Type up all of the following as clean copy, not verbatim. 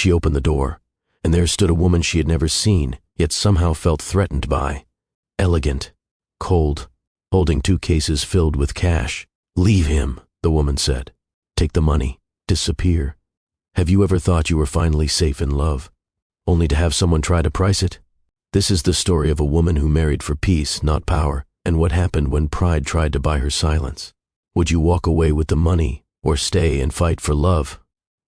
She opened the door, and there stood a woman she had never seen, yet somehow felt threatened by. Elegant, cold, holding 2 cases filled with cash. "Leave him," the woman said. "Take the money. Disappear." Have you ever thought you were finally safe in love, only to have someone try to price it? This is the story of a woman who married for peace, not power, and what happened when pride tried to buy her silence. Would you walk away with the money, or stay and fight for love?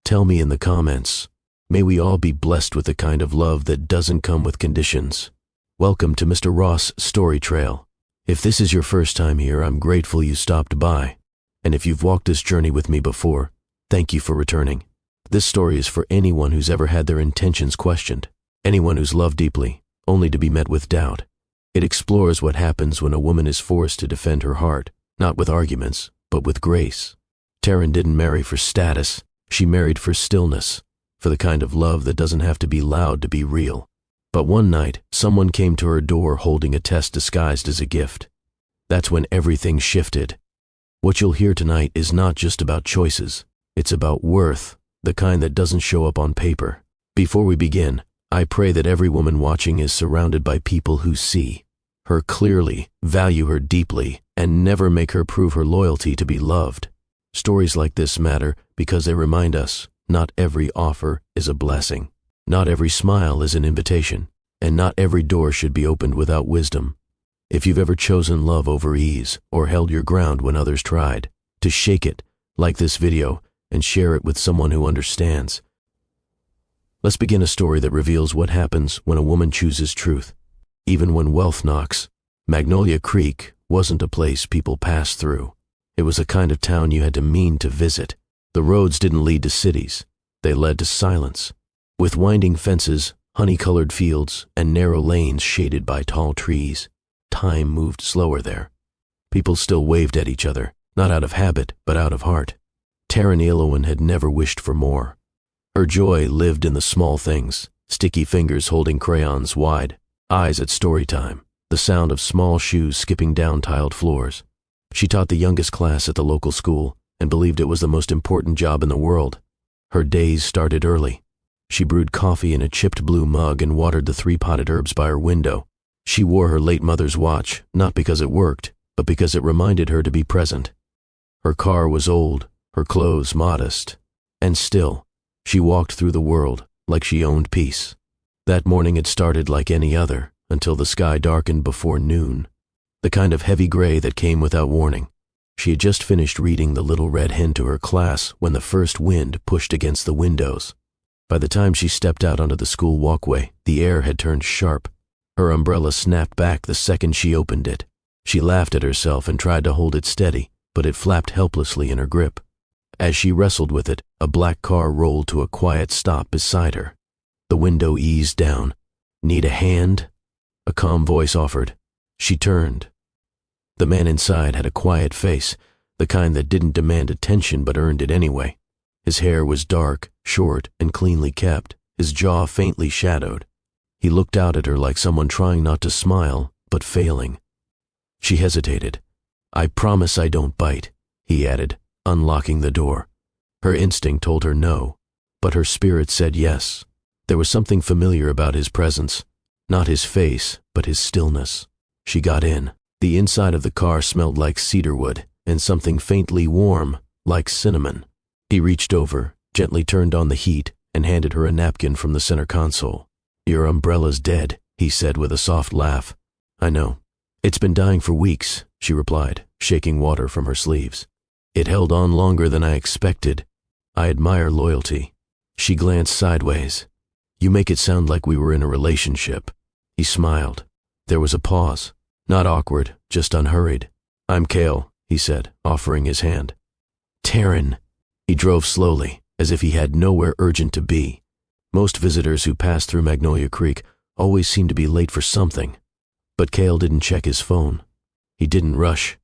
Tell me in the comments. May we all be blessed with the kind of love that doesn't come with conditions. Welcome to Mr. Ross' Story Trail. If this is your first time here, I'm grateful you stopped by. And if you've walked this journey with me before, thank you for returning. This story is for anyone who's ever had their intentions questioned, anyone who's loved deeply, only to be met with doubt. It explores what happens when a woman is forced to defend her heart, not with arguments, but with grace. Taryn didn't marry for status. She married for stillness, for the kind of love that doesn't have to be loud to be real. But one night, someone came to her door holding a test disguised as a gift. That's when everything shifted. What you'll hear tonight is not just about choices. It's about worth, the kind that doesn't show up on paper. Before we begin, I pray that every woman watching is surrounded by people who see her clearly, value her deeply, and never make her prove her loyalty to be loved. Stories like this matter because they remind us not every offer is a blessing, not every smile is an invitation, and not every door should be opened without wisdom. If you've ever chosen love over ease or held your ground when others tried, to shake it, like this video, and share it with someone who understands. Let's begin a story that reveals what happens when a woman chooses truth. Even when wealth knocks, Magnolia Creek wasn't a place people passed through. It was a kind of town you had to mean to visit. The roads didn't lead to cities. They led to silence. With winding fences, honey-colored fields, and narrow lanes shaded by tall trees, time moved slower there. People still waved at each other, not out of habit, but out of heart. Taryn Elowen had never wished for more. Her joy lived in the small things, sticky fingers holding crayons wide, eyes at story time, the sound of small shoes skipping down tiled floors. She taught the youngest class at the local school and believed it was the most important job in the world. Her days started early. She brewed coffee in a chipped blue mug and watered the 3 potted herbs by her window. She wore her late mother's watch, not because it worked, but because it reminded her to be present. Her car was old, her clothes modest, and still, she walked through the world like she owned peace. That morning it started like any other, until the sky darkened before noon, the kind of heavy gray that came without warning. She had just finished reading The Little Red Hen to her class when the first wind pushed against the windows. By the time she stepped out onto the school walkway, the air had turned sharp. Her umbrella snapped back the second she opened it. She laughed at herself and tried to hold it steady, but it flapped helplessly in her grip. As she wrestled with it, a black car rolled to a quiet stop beside her. The window eased down. "Need a hand?" a calm voice offered. She turned. The man inside had a quiet face, the kind that didn't demand attention but earned it anyway. His hair was dark, short, and cleanly kept, his jaw faintly shadowed. He looked out at her like someone trying not to smile, but failing. She hesitated. "I promise I don't bite," he added, unlocking the door. Her instinct told her no, but her spirit said yes. There was something familiar about his presence, not his face, but his stillness. She got in. The inside of the car smelled like cedarwood, and something faintly warm, like cinnamon. He reached over, gently turned on the heat, and handed her a napkin from the center console. "Your umbrella's dead," he said with a soft laugh. "I know. It's been dying for weeks," she replied, shaking water from her sleeves. "It held on longer than I expected. I admire loyalty." She glanced sideways. "You make it sound like we were in a relationship." He smiled. There was a pause. Not awkward, just unhurried. "I'm Cale," he said, offering his hand. "Taryn." He drove slowly, as if he had nowhere urgent to be. Most visitors who passed through Magnolia Creek always seemed to be late for something. But Cale didn't check his phone. He didn't rush.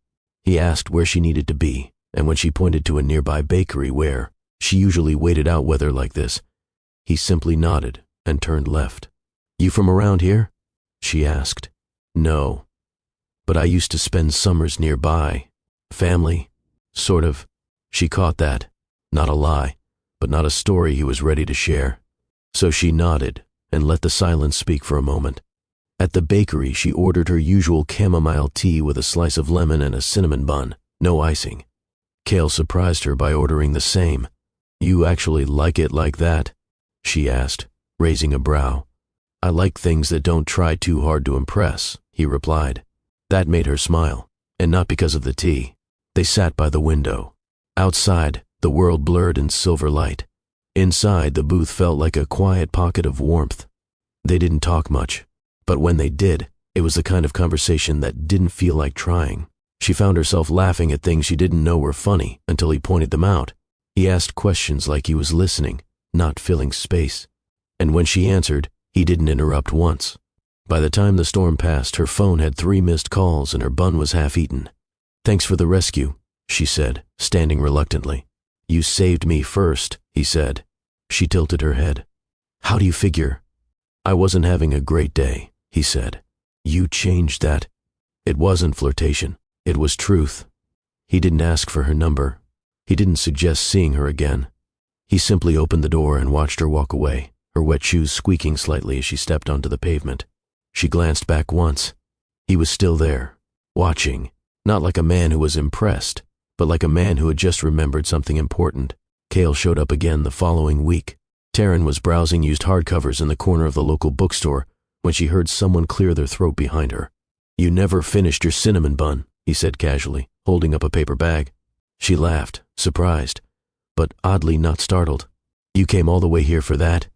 He asked where she needed to be, and when she pointed to a nearby bakery where she usually waited out weather like this, he simply nodded and turned left. "You from around here?" she asked. "No. But I used to spend summers nearby. Family, sort of." She caught that. Not a lie, but not a story he was ready to share. So she nodded and let the silence speak for a moment. At the bakery, she ordered her usual chamomile tea with a slice of lemon and a cinnamon bun, no icing. Cale surprised her by ordering the same. "You actually like it like that?" she asked, raising a brow. "I like things that don't try too hard to impress," he replied. That made her smile, and not because of the tea. They sat by the window. Outside, the world blurred in silver light. Inside, the booth felt like a quiet pocket of warmth. They didn't talk much, but when they did, it was the kind of conversation that didn't feel like trying. She found herself laughing at things she didn't know were funny until he pointed them out. He asked questions like he was listening, not filling space. And when she answered, he didn't interrupt once. By the time the storm passed, her phone had 3 missed calls and her bun was half-eaten. "Thanks for the rescue," she said, standing reluctantly. "You saved me first," he said. She tilted her head. "How do you figure?" "I wasn't having a great day," he said. "You changed that." It wasn't flirtation. It was truth. He didn't ask for her number. He didn't suggest seeing her again. He simply opened the door and watched her walk away, her wet shoes squeaking slightly as she stepped onto the pavement. She glanced back once. He was still there, watching, not like a man who was impressed, but like a man who had just remembered something important. Cale showed up again the following week. Taryn was browsing used hardcovers in the corner of the local bookstore when she heard someone clear their throat behind her. "You never finished your cinnamon bun," he said casually, holding up a paper bag. She laughed, surprised, but oddly not startled. "You came all the way here for that?"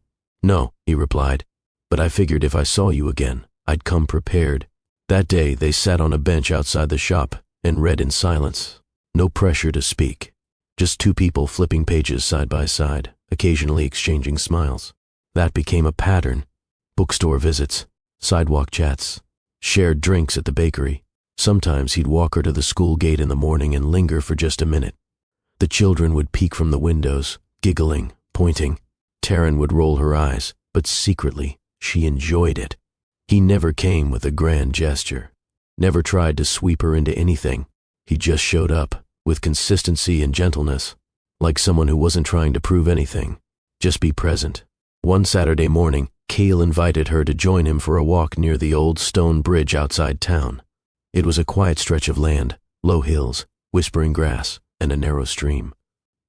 "No," he replied, "but I figured if I saw you again, I'd come prepared." That day, they sat on a bench outside the shop and read in silence. No pressure to speak. Just 2 people flipping pages side by side, occasionally exchanging smiles. That became a pattern. Bookstore visits, sidewalk chats, shared drinks at the bakery. Sometimes he'd walk her to the school gate in the morning and linger for just a minute. The children would peek from the windows, giggling, pointing. Taryn would roll her eyes, but secretly, she enjoyed it. He never came with a grand gesture, never tried to sweep her into anything. He just showed up, with consistency and gentleness, like someone who wasn't trying to prove anything. Just be present. One Saturday morning, Cale invited her to join him for a walk near the old stone bridge outside town. It was a quiet stretch of land, low hills, whispering grass, and a narrow stream.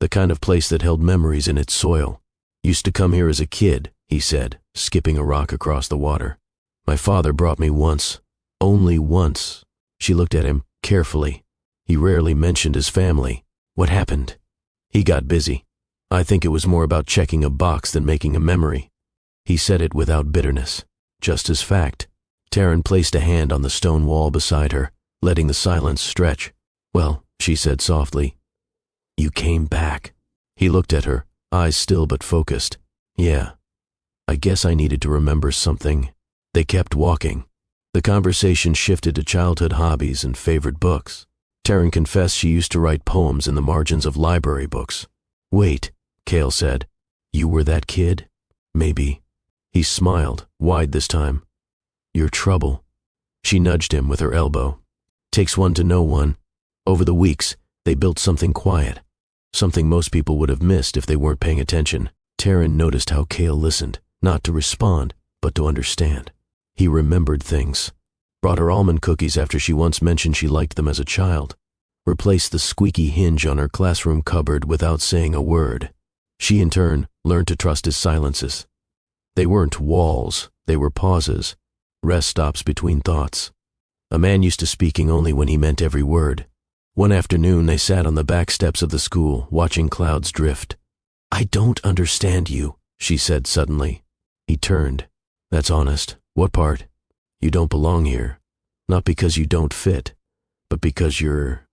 The kind of place that held memories in its soil. "Used to come here as a kid," he said, skipping a rock across the water. "My father brought me once. Only once." She looked at him carefully. He rarely mentioned his family. "What happened?" "He got busy. I think it was more about checking a box than making a memory." He said it without bitterness, just as fact. Taryn placed a hand on the stone wall beside her, letting the silence stretch. "Well," she said softly, "you came back." He looked at her, eyes still but focused. "Yeah, I guess I needed to remember something." They kept walking. The conversation shifted to childhood hobbies and favorite books. Taryn confessed she used to write poems in the margins of library books. "Wait," Cale said. "You were that kid?" "Maybe." He smiled, wide this time. "Your trouble." She nudged him with her elbow. "Takes one to know one." Over the weeks, they built something quiet, something most people would have missed if they weren't paying attention. Taryn noticed how Cale listened, not to respond, but to understand. He remembered things. Brought her almond cookies after she once mentioned she liked them as a child. Replaced the squeaky hinge on her classroom cupboard without saying a word. She, in turn, learned to trust his silences. They weren't walls, they were pauses, rest stops between thoughts. A man used to speaking only when he meant every word. One afternoon, they sat on the back steps of the school, watching clouds drift. "I don't understand you," she said suddenly. He turned. "That's honest. What part?" "You don't belong here. Not because you don't fit, but because you're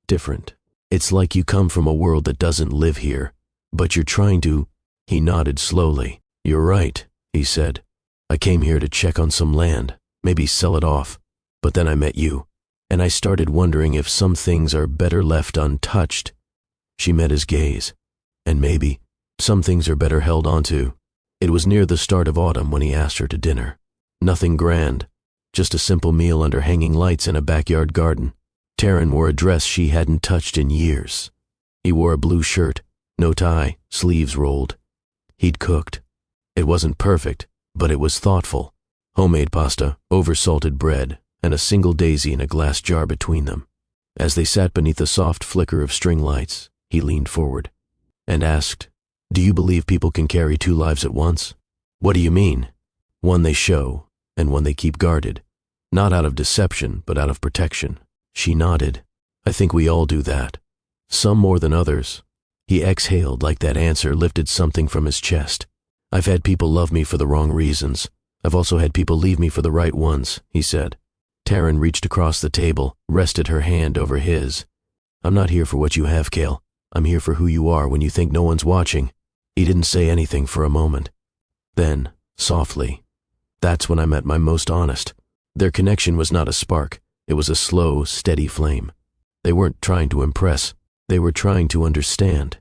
different. It's like you come from a world that doesn't live here, but you're trying to." He nodded slowly. "You're right," he said. "I came here to check on some land, maybe sell it off. But then I met you, and I started wondering if some things are better left untouched." She met his gaze. "And maybe some things are better held onto." It was near the start of autumn when he asked her to dinner. Nothing grand, just a simple meal under hanging lights in a backyard garden. Taryn wore a dress she hadn't touched in years. He wore a blue shirt, no tie, sleeves rolled. He'd cooked. It wasn't perfect, but it was thoughtful. Homemade pasta, oversalted bread, and a single daisy in a glass jar between them. As they sat beneath the soft flicker of string lights, he leaned forward and asked, "Do you believe people can carry two lives at once?" "What do you mean?" "One they show, and one they keep guarded. Not out of deception, but out of protection." She nodded. "I think we all do that. Some more than others." He exhaled like that answer lifted something from his chest. "I've had people love me for the wrong reasons. I've also had people leave me for the right ones," he said. Taryn reached across the table, rested her hand over his. "I'm not here for what you have, Cale. I'm here for who you are when you think no one's watching." He didn't say anything for a moment. Then, softly, "That's when I met my most honest." Their connection was not a spark. It was a slow, steady flame. They weren't trying to impress. They were trying to understand.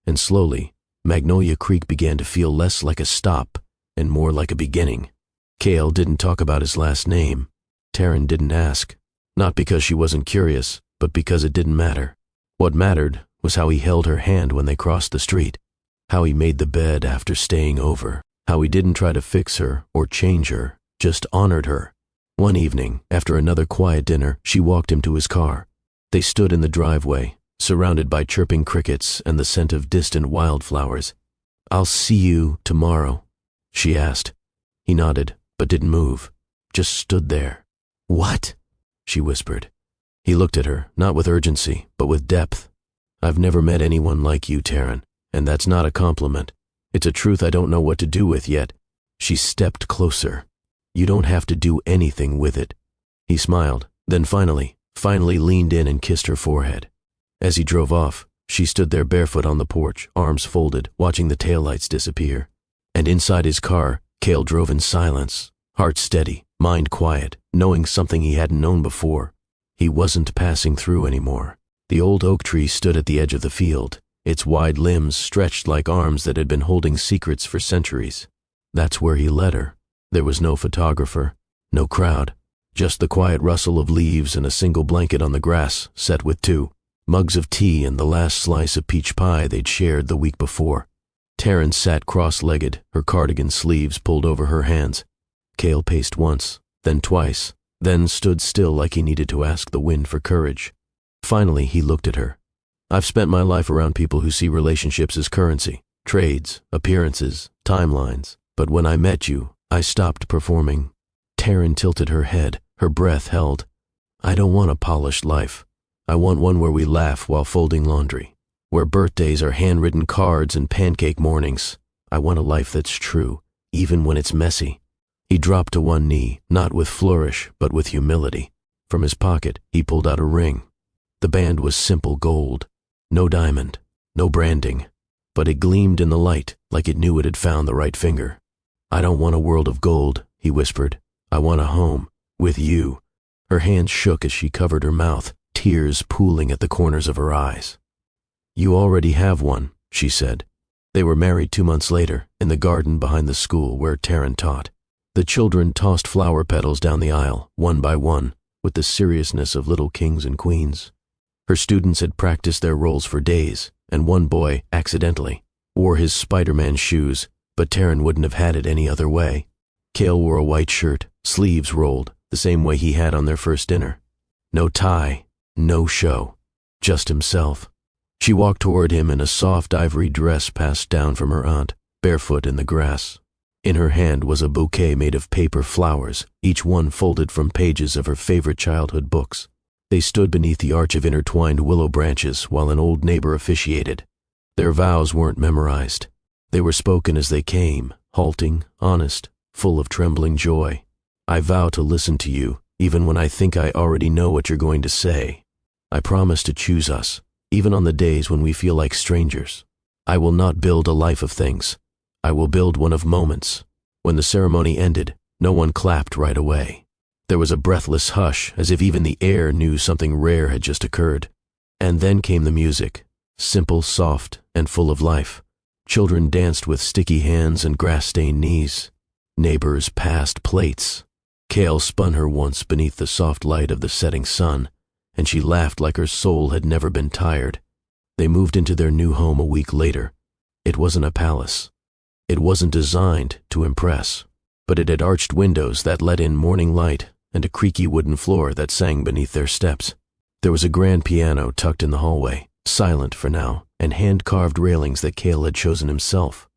And slowly, Magnolia Creek began to feel less like a stop and more like a beginning. Cale didn't talk about his last name. Taryn didn't ask. Not because she wasn't curious, but because it didn't matter. What mattered was how he held her hand when they crossed the street. How he made the bed after staying over. How he didn't try to fix her or change her, just honored her. One evening, after another quiet dinner, she walked him to his car. They stood in the driveway, surrounded by chirping crickets and the scent of distant wildflowers. "I'll see you tomorrow," she asked. He nodded, but didn't move, just stood there. "What?" she whispered. He looked at her, not with urgency, but with depth. "I've never met anyone like you, Taryn, and that's not a compliment. It's a truth I don't know what to do with yet." She stepped closer. "You don't have to do anything with it." He smiled, then finally leaned in and kissed her forehead. As he drove off, she stood there barefoot on the porch, arms folded, watching the taillights disappear. And inside his car, Cale drove in silence, heart steady, mind quiet, knowing something he hadn't known before. He wasn't passing through anymore. The old oak tree stood at the edge of the field, its wide limbs stretched like arms that had been holding secrets for centuries. That's where he led her. There was no photographer, no crowd, just the quiet rustle of leaves and a single blanket on the grass, set with two mugs of tea and the last slice of peach pie they'd shared the week before. Taryn sat cross-legged, her cardigan sleeves pulled over her hands. Cale paced once, then twice, then stood still like he needed to ask the wind for courage. Finally, he looked at her. "I've spent my life around people who see relationships as currency, trades, appearances, timelines. But when I met you, I stopped performing." Taryn tilted her head, her breath held. "I don't want a polished life. I want one where we laugh while folding laundry, where birthdays are handwritten cards and pancake mornings. I want a life that's true, even when it's messy." He dropped to one knee, not with flourish, but with humility. From his pocket, he pulled out a ring. The band was simple gold. No diamond, no branding, but it gleamed in the light like it knew it had found the right finger. "I don't want a world of gold," he whispered. "I want a home, with you." Her hands shook as she covered her mouth, tears pooling at the corners of her eyes. "You already have one," she said. They were married 2 months later, in the garden behind the school where Taryn taught. The children tossed flower petals down the aisle, one by one, with the seriousness of little kings and queens. Her students had practiced their roles for days, and one boy, accidentally, wore his Spider-Man shoes, but Taryn wouldn't have had it any other way. Cale wore a white shirt, sleeves rolled, the same way he had on their first dinner. No tie, no show, just himself. She walked toward him in a soft ivory dress passed down from her aunt, barefoot in the grass. In her hand was a bouquet made of paper flowers, each one folded from pages of her favorite childhood books. They stood beneath the arch of intertwined willow branches while an old neighbor officiated. Their vows weren't memorized. They were spoken as they came, halting, honest, full of trembling joy. "I vow to listen to you, even when I think I already know what you're going to say. I promise to choose us, even on the days when we feel like strangers. I will not build a life of things. I will build one of moments." When the ceremony ended, no one clapped right away. There was a breathless hush, as if even the air knew something rare had just occurred. And then came the music, simple, soft, and full of life. Children danced with sticky hands and grass-stained knees. Neighbors passed plates. Cale spun her once beneath the soft light of the setting sun, and she laughed like her soul had never been tired. They moved into their new home a week later. It wasn't a palace. It wasn't designed to impress, but it had arched windows that let in morning light and a creaky wooden floor that sang beneath their steps. There was a grand piano tucked in the hallway, silent for now, and hand-carved railings that Cale had chosen himself.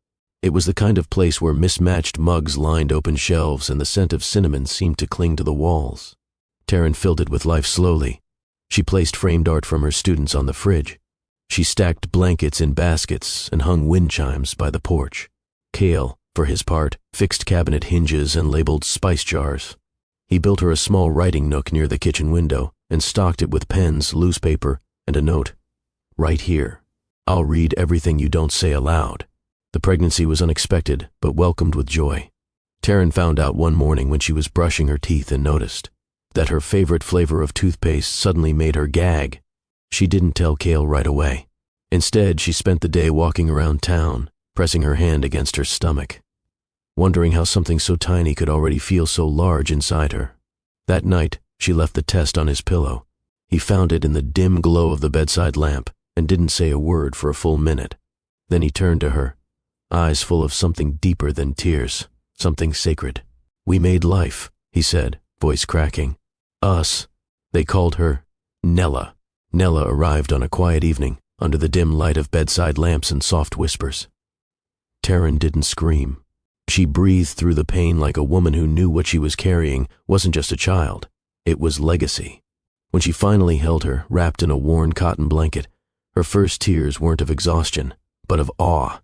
It was the kind of place where mismatched mugs lined open shelves and the scent of cinnamon seemed to cling to the walls. Taryn filled it with life slowly. She placed framed art from her students on the fridge. She stacked blankets in baskets and hung wind chimes by the porch. Cale, for his part, fixed cabinet hinges and labeled spice jars. He built her a small writing nook near the kitchen window and stocked it with pens, loose paper, and a note. "Right here. I'll read everything you don't say aloud." The pregnancy was unexpected, but welcomed with joy. Taryn found out one morning when she was brushing her teeth and noticed that her favorite flavor of toothpaste suddenly made her gag. She didn't tell Cale right away. Instead, she spent the day walking around town, pressing her hand against her stomach, wondering how something so tiny could already feel so large inside her. That night, she left the test on his pillow. He found it in the dim glow of the bedside lamp and didn't say a word for a full minute. Then he turned to her, eyes full of something deeper than tears, something sacred. "We made life," he said, voice cracking. "Us." They called her Nella. Nella arrived on a quiet evening, under the dim light of bedside lamps and soft whispers. Taryn didn't scream. She breathed through the pain like a woman who knew what she was carrying wasn't just a child, it was legacy. When she finally held her, wrapped in a worn cotton blanket, her first tears weren't of exhaustion, but of awe.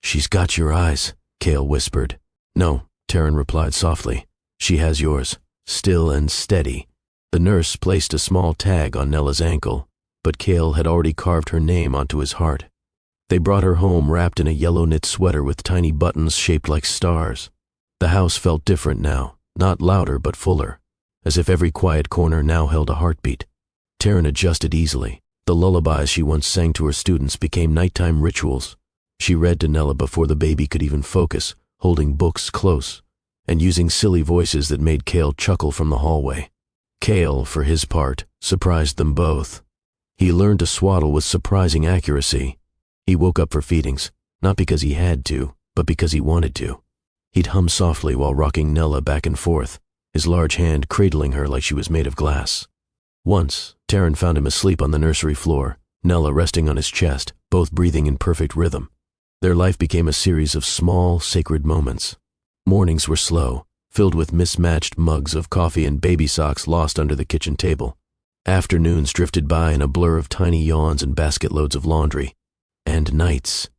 "She's got your eyes," Cale whispered. "No," Taryn replied softly. "She has yours, still and steady." The nurse placed a small tag on Nella's ankle, but Cale had already carved her name onto his heart. They brought her home wrapped in a yellow knit sweater with tiny buttons shaped like stars. The house felt different now, not louder but fuller, as if every quiet corner now held a heartbeat. Taryn adjusted easily. The lullabies she once sang to her students became nighttime rituals. She read to Nella before the baby could even focus, holding books close, and using silly voices that made Cale chuckle from the hallway. Cale, for his part, surprised them both. He learned to swaddle with surprising accuracy. He woke up for feedings, not because he had to, but because he wanted to. He'd hum softly while rocking Nella back and forth, his large hand cradling her like she was made of glass. Once, Taryn found him asleep on the nursery floor, Nella resting on his chest, both breathing in perfect rhythm. Their life became a series of small, sacred moments. Mornings were slow, filled with mismatched mugs of coffee and baby socks lost under the kitchen table. Afternoons drifted by in a blur of tiny yawns and basket loads of laundry. And nights.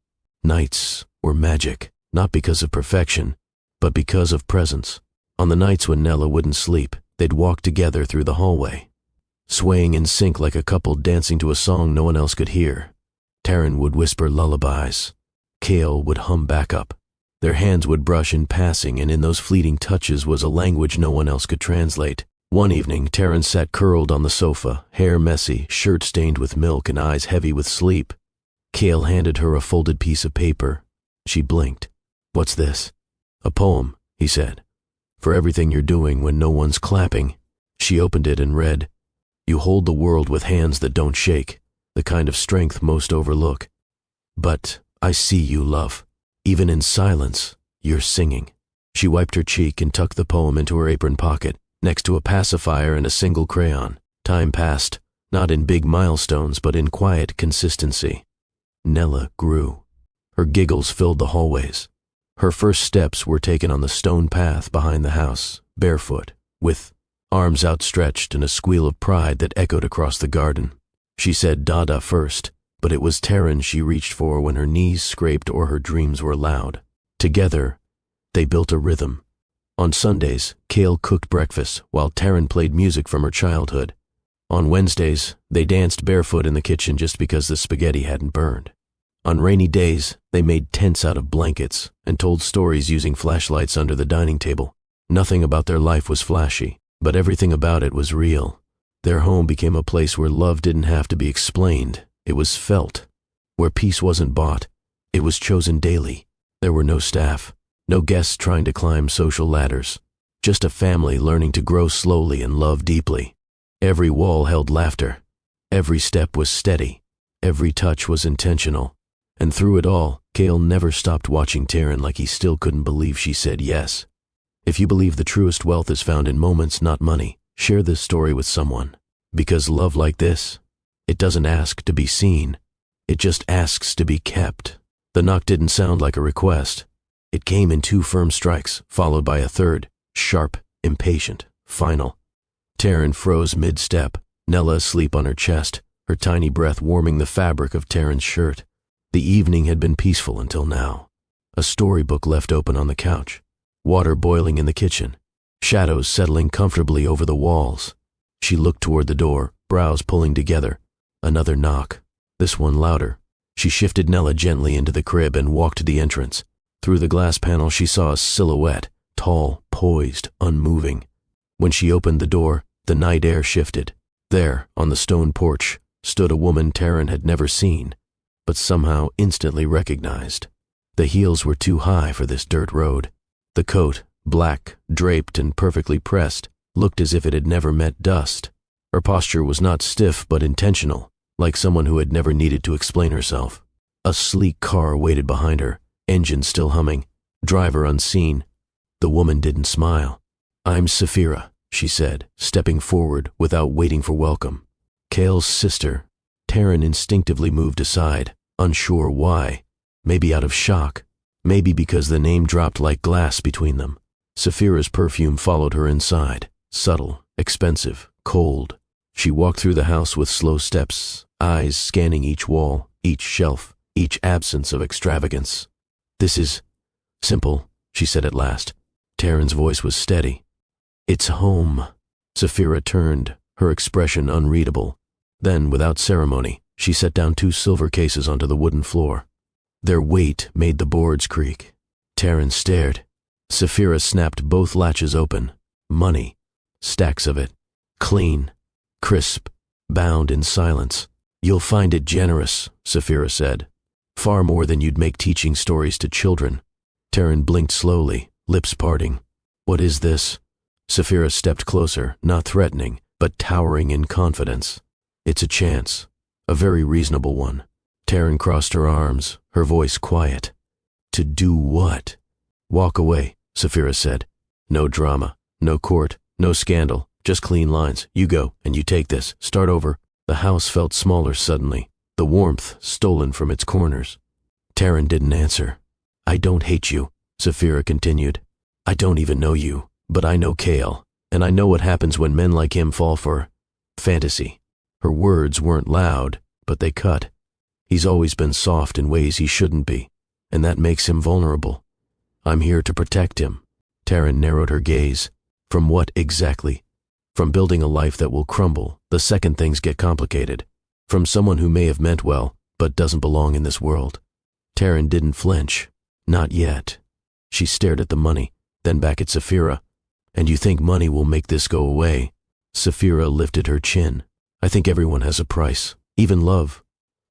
Nights were magic, not because of perfection, but because of presence. On the nights when Nella wouldn't sleep, they'd walk together through the hallway, swaying in sync like a couple dancing to a song no one else could hear. Taryn would whisper lullabies. Cale would hum backup. Their hands would brush in passing, and in those fleeting touches was a language no one else could translate. One evening, Taryn sat curled on the sofa, hair messy, shirt stained with milk, and eyes heavy with sleep. Cale handed her a folded piece of paper. She blinked. "What's this?" "A poem," he said. "For everything you're doing when no one's clapping." She opened it and read, "You hold the world with hands that don't shake, the kind of strength most overlook. But I see you, love. Even in silence, you're singing." She wiped her cheek and tucked the poem into her apron pocket, next to a pacifier and a single crayon. Time passed, not in big milestones, but in quiet consistency. Nella grew. Her giggles filled the hallways. Her first steps were taken on the stone path behind the house, barefoot, with arms outstretched and a squeal of pride that echoed across the garden. She said Dada first, but it was Taryn she reached for when her knees scraped or her dreams were loud. Together, they built a rhythm. On Sundays, Cale cooked breakfast while Taryn played music from her childhood. On Wednesdays, they danced barefoot in the kitchen just because the spaghetti hadn't burned. On rainy days, they made tents out of blankets and told stories using flashlights under the dining table. Nothing about their life was flashy, but everything about it was real. Their home became a place where love didn't have to be explained. It was felt. Where peace wasn't bought, it was chosen daily. There were no staff, no guests trying to climb social ladders, just a family learning to grow slowly and love deeply. Every wall held laughter. Every step was steady. Every touch was intentional. And through it all, Cale never stopped watching Taryn like he still couldn't believe she said yes. If you believe the truest wealth is found in moments, not money, share this story with someone. Because love like this, it doesn't ask to be seen. It just asks to be kept. The knock didn't sound like a request. It came in 2 firm strikes, followed by a third, sharp, impatient, final. Taryn froze mid-step, Nella asleep on her chest, her tiny breath warming the fabric of Taryn's shirt. The evening had been peaceful until now. A storybook left open on the couch, water boiling in the kitchen, shadows settling comfortably over the walls. She looked toward the door, brows pulling together. Another knock, this one louder. She shifted Nella gently into the crib and walked to the entrance. Through the glass panel she saw a silhouette, tall, poised, unmoving. When she opened the door, the night air shifted. There, on the stone porch, stood a woman Taryn had never seen, but somehow instantly recognized. The heels were too high for this dirt road. The coat, black, draped and perfectly pressed, looked as if it had never met dust. Her posture was not stiff but intentional, like someone who had never needed to explain herself. A sleek car waited behind her, engine still humming, driver unseen. The woman didn't smile. "I'm Saphira," she said, stepping forward without waiting for welcome. Cale's sister. Taryn instinctively moved aside, unsure why. Maybe out of shock. Maybe because the name dropped like glass between them. Saphira's perfume followed her inside, subtle, expensive, cold. She walked through the house with slow steps, eyes scanning each wall, each shelf, each absence of extravagance. "This is simple," she said at last. Taryn's voice was steady. "It's home." Saphira turned, her expression unreadable. Then, without ceremony, she set down 2 silver cases onto the wooden floor. Their weight made the boards creak. Taryn stared. Saphira snapped both latches open. Money. Stacks of it. Clean. Crisp. Bound in silence. "You'll find it generous," Saphira said. "Far more than you'd make teaching stories to children." Taryn blinked slowly, lips parting. "What is this?" Saphira stepped closer, not threatening, but towering in confidence. "It's a chance. A very reasonable one." Taryn crossed her arms, her voice quiet. "To do what?" "Walk away," Saphira said. "No drama, no court, no scandal, just clean lines. You go, and you take this. Start over." The house felt smaller suddenly, the warmth stolen from its corners. Taryn didn't answer. "I don't hate you," Saphira continued. "I don't even know you, but I know Cale, and I know what happens when men like him fall for fantasy." Her words weren't loud, but they cut. He's always been soft in ways he shouldn't be, and that makes him vulnerable. I'm here to protect him. Taryn narrowed her gaze. From what exactly? From building a life that will crumble the second things get complicated. From someone who may have meant well, but doesn't belong in this world. Taryn didn't flinch. Not yet. She stared at the money, then back at Saphira. "And you think money will make this go away?" Saphira lifted her chin. "I think everyone has a price, even love."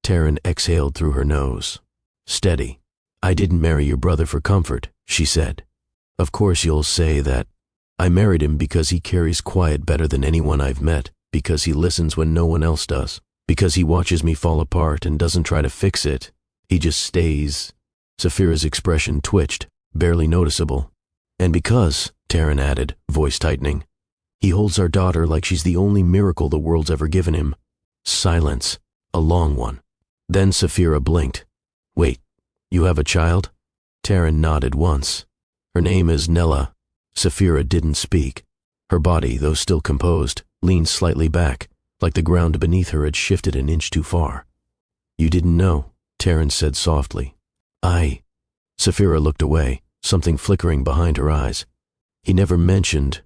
Taryn exhaled through her nose. Steady. "I didn't marry your brother for comfort," she said. "Of course you'll say that. I married him because he carries quiet better than anyone I've met, because he listens when no one else does, because he watches me fall apart and doesn't try to fix it. He just stays." Saphira's expression twitched, barely noticeable. "And because," Taryn added, voice tightening, "he holds our daughter like she's the only miracle the world's ever given him." Silence. A long one. Then Saphira blinked. "Wait, you have a child?" Taryn nodded once. "Her name is Nella." Saphira didn't speak. Her body, though still composed, leaned slightly back, like the ground beneath her had shifted an inch too far. "You didn't know," Taryn said softly. Saphira looked away, something flickering behind her eyes. "He never mentioned."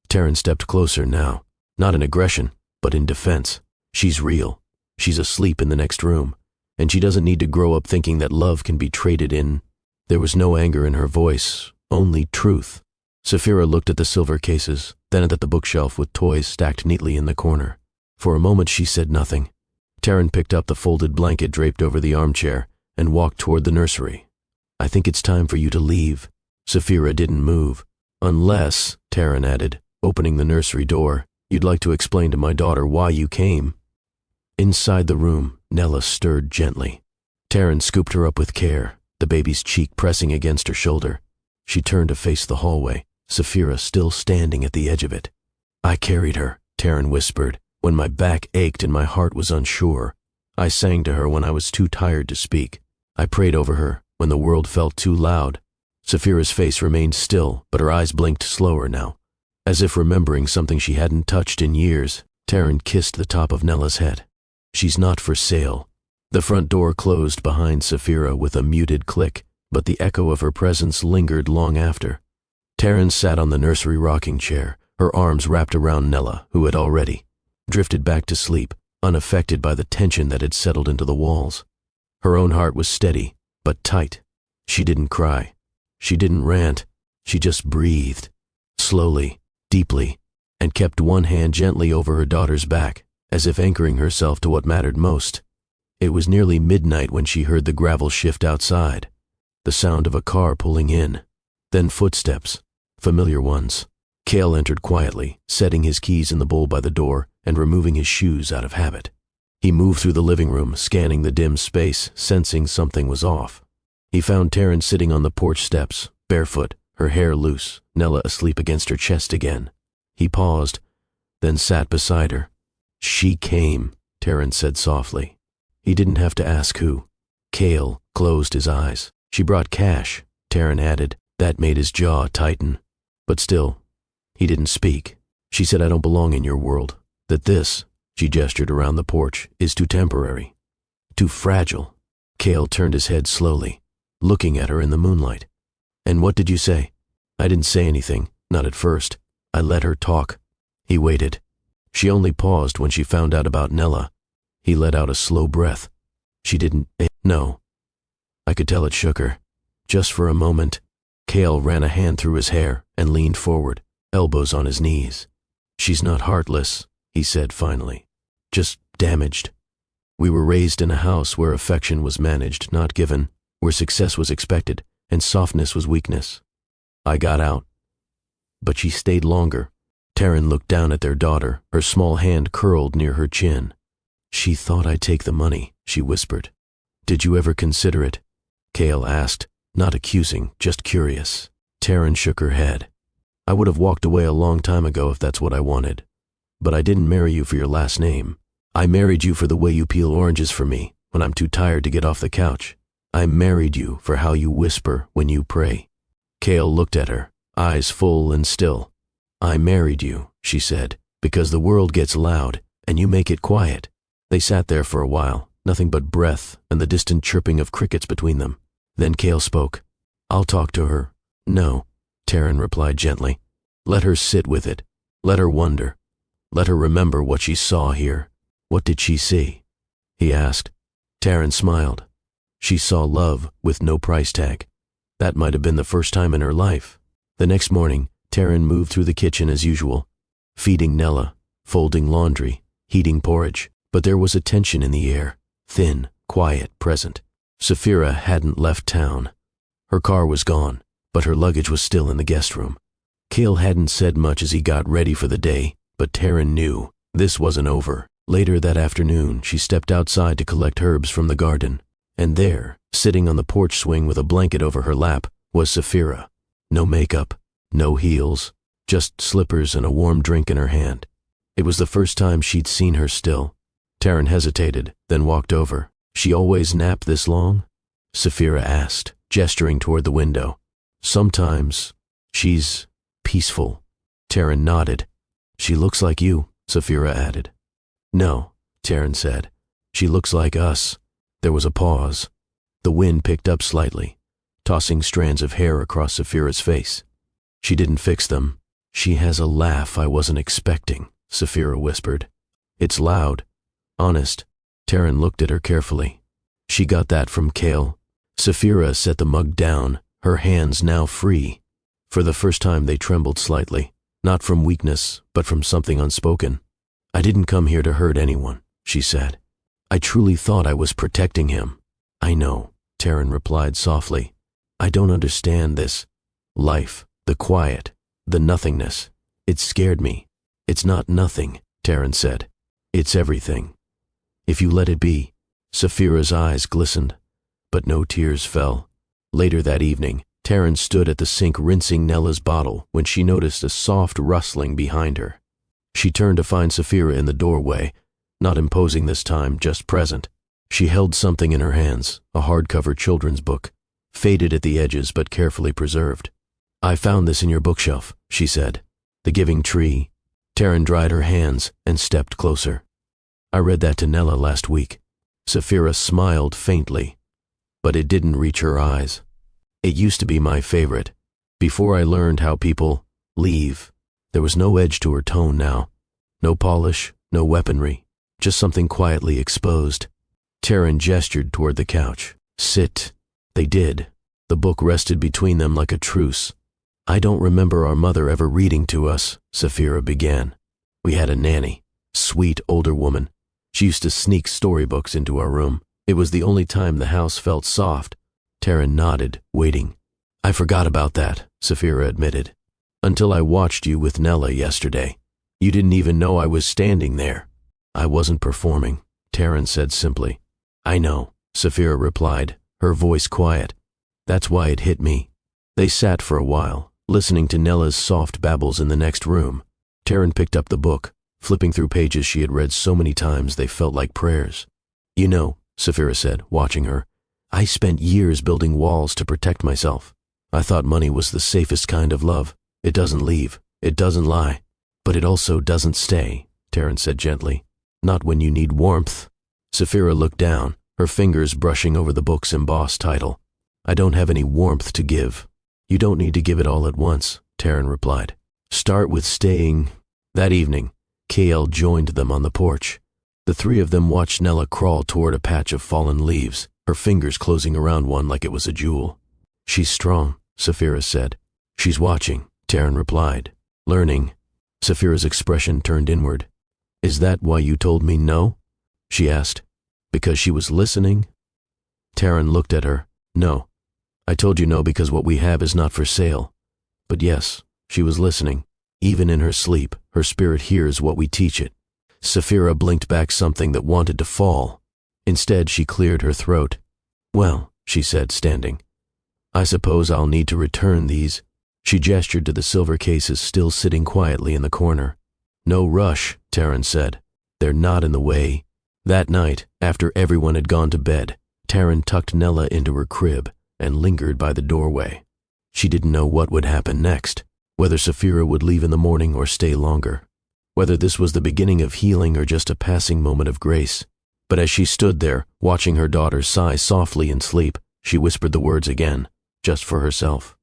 Taryn stepped closer now, not in aggression, but in defense. "She's real. She's asleep in the next room, and she doesn't need to grow up thinking that love can be traded in." There was no anger in her voice, only truth. Saphira looked at the silver cases, then at the bookshelf with toys stacked neatly in the corner. For a moment she said nothing. Taryn picked up the folded blanket draped over the armchair and walked toward the nursery. "I think it's time for you to leave." Saphira didn't move. "Unless," Taryn added, opening the nursery door, "you'd like to explain to my daughter why you came." Inside the room, Nella stirred gently. Taryn scooped her up with care, the baby's cheek pressing against her shoulder. She turned to face the hallway, Saphira still standing at the edge of it. "I carried her," Taryn whispered, "when my back ached and my heart was unsure. I sang to her when I was too tired to speak. I prayed over her when the world felt too loud." Saphira's face remained still, but her eyes blinked slower now. As if remembering something she hadn't touched in years, Taryn kissed the top of Nella's head. "She's not for sale." The front door closed behind Saphira with a muted click, but the echo of her presence lingered long after. Taryn sat on the nursery rocking chair, her arms wrapped around Nella, who had already drifted back to sleep, unaffected by the tension that had settled into the walls. Her own heart was steady, but tight. She didn't cry. She didn't rant. She just breathed, slowly, deeply, and kept one hand gently over her daughter's back, as if anchoring herself to what mattered most. It was nearly midnight when she heard the gravel shift outside, the sound of a car pulling in, then footsteps, familiar ones. Cale entered quietly, setting his keys in the bowl by the door and removing his shoes out of habit. He moved through the living room, scanning the dim space, sensing something was off. He found Taryn sitting on the porch steps, barefoot, her hair loose, Nella asleep against her chest again. He paused, then sat beside her. "She came," Taryn said softly. He didn't have to ask who. Cale closed his eyes. "She brought cash," Taryn added. That made his jaw tighten. But still, he didn't speak. "She said I don't belong in your world. That this," she gestured around the porch, "is too temporary. Too fragile." Cale turned his head slowly, looking at her in the moonlight. "And what did you say?" "I didn't say anything, not at first. I let her talk." He waited. She only paused when she found out about Nella. He let out a slow breath. "She didn't no." I could tell it shook her. Just for a moment. Cale ran a hand through his hair and leaned forward, elbows on his knees. "She's not heartless," he said finally. "Just damaged. We were raised in a house where affection was managed, not given, where success was expected and softness was weakness. I got out. But she stayed longer." Taryn looked down at their daughter, her small hand curled near her chin. "She thought I'd take the money," she whispered. "Did you ever consider it?" Cale asked, not accusing, just curious. Taryn shook her head. "I would have walked away a long time ago if that's what I wanted. But I didn't marry you for your last name. I married you for the way you peel oranges for me when I'm too tired to get off the couch. I married you for how you whisper when you pray." Cale looked at her, eyes full and still. "I married you," she said, "because the world gets loud and you make it quiet." They sat there for a while, nothing but breath and the distant chirping of crickets between them. Then Cale spoke. "I'll talk to her." "No," Taryn replied gently. "Let her sit with it. Let her wonder. Let her remember what she saw here." "What did she see?" he asked. Taryn smiled. She saw love with no price tag. That might have been the first time in her life. The next morning, Taryn moved through the kitchen as usual, feeding Nella, folding laundry, heating porridge. But there was a tension in the air, thin, quiet, present. Saphira hadn't left town. Her car was gone, but her luggage was still in the guest room. Cale hadn't said much as he got ready for the day, but Taryn knew this wasn't over. Later that afternoon, she stepped outside to collect herbs from the garden, and there, sitting on the porch swing with a blanket over her lap, was Saphira. No makeup, no heels, just slippers and a warm drink in her hand. It was the first time she'd seen her still. Taryn hesitated, then walked over. "She always napped this long?" Saphira asked, gesturing toward the window. "Sometimes. She's peaceful." Taryn nodded. "She looks like you," Saphira added. "No," Taryn said. "She looks like us." There was a pause. The wind picked up slightly, tossing strands of hair across Saphira's face. "She didn't fix them." "She has a laugh I wasn't expecting," Saphira whispered. "It's loud. Honest." Taryn looked at her carefully. She got that from Cale. Saphira set the mug down, her hands now free. For the first time they trembled slightly, not from weakness, but from something unspoken. "I didn't come here to hurt anyone," she said. "I truly thought I was protecting him." "I know," Taryn replied softly. "I don't understand this life, the quiet, the nothingness. It scared me." "It's not nothing," Taryn said. "It's everything. If you let it be." Saphira's eyes glistened, but no tears fell. Later that evening, Taryn stood at the sink rinsing Nella's bottle when she noticed a soft rustling behind her. She turned to find Sapphira in the doorway, not imposing this time, just present. She held something in her hands, a hardcover children's book, faded at the edges but carefully preserved. "I found this in your bookshelf," she said. "The Giving Tree." Taryn dried her hands and stepped closer. "I read that to Nella last week." Sapphira smiled faintly, but it didn't reach her eyes. "It used to be my favorite. Before I learned how people leave." There was no edge to her tone now. No polish, no weaponry, just something quietly exposed. Taryn gestured toward the couch. "Sit." They did. The book rested between them like a truce. "I don't remember our mother ever reading to us," Sapphira began. "We had a nanny, sweet older woman. She used to sneak storybooks into our room. It was the only time the house felt soft." Taryn nodded, waiting. "I forgot about that," Sapphira admitted. "Until I watched you with Nella yesterday. You didn't even know I was standing there." "I wasn't performing," Taryn said simply. "I know," Sapphira replied, her voice quiet. "That's why it hit me." They sat for a while, listening to Nella's soft babbles in the next room. Taryn picked up the book, flipping through pages she had read so many times they felt like prayers. "You know," Sapphira said, watching her, "I spent years building walls to protect myself. I thought money was the safest kind of love. It doesn't leave, it doesn't lie, but it also doesn't stay," Taryn said gently. "Not when you need warmth." Sapphira looked down, her fingers brushing over the book's embossed title. "I don't have any warmth to give." "You don't need to give it all at once," Taryn replied. "Start with staying." That evening, Kael joined them on the porch. The three of them watched Nella crawl toward a patch of fallen leaves, her fingers closing around one like it was a jewel. "She's strong," Sapphira said. "She's watching," Taryn replied. "Learning." Sapphira's expression turned inward. "Is that why you told me no?" she asked. "Because she was listening?" Taryn looked at her. "No. I told you no because what we have is not for sale. But yes, she was listening. Even in her sleep, her spirit hears what we teach it." Sapphira blinked back something that wanted to fall. Instead, she cleared her throat. "Well," she said, standing, "I suppose I'll need to return these." She gestured to the silver cases still sitting quietly in the corner. "No rush," Taryn said. "They're not in the way." That night, after everyone had gone to bed, Taryn tucked Nella into her crib and lingered by the doorway. She didn't know what would happen next, whether Sapphira would leave in the morning or stay longer, whether this was the beginning of healing or just a passing moment of grace. But as she stood there, watching her daughter sigh softly in sleep, she whispered the words again, just for herself.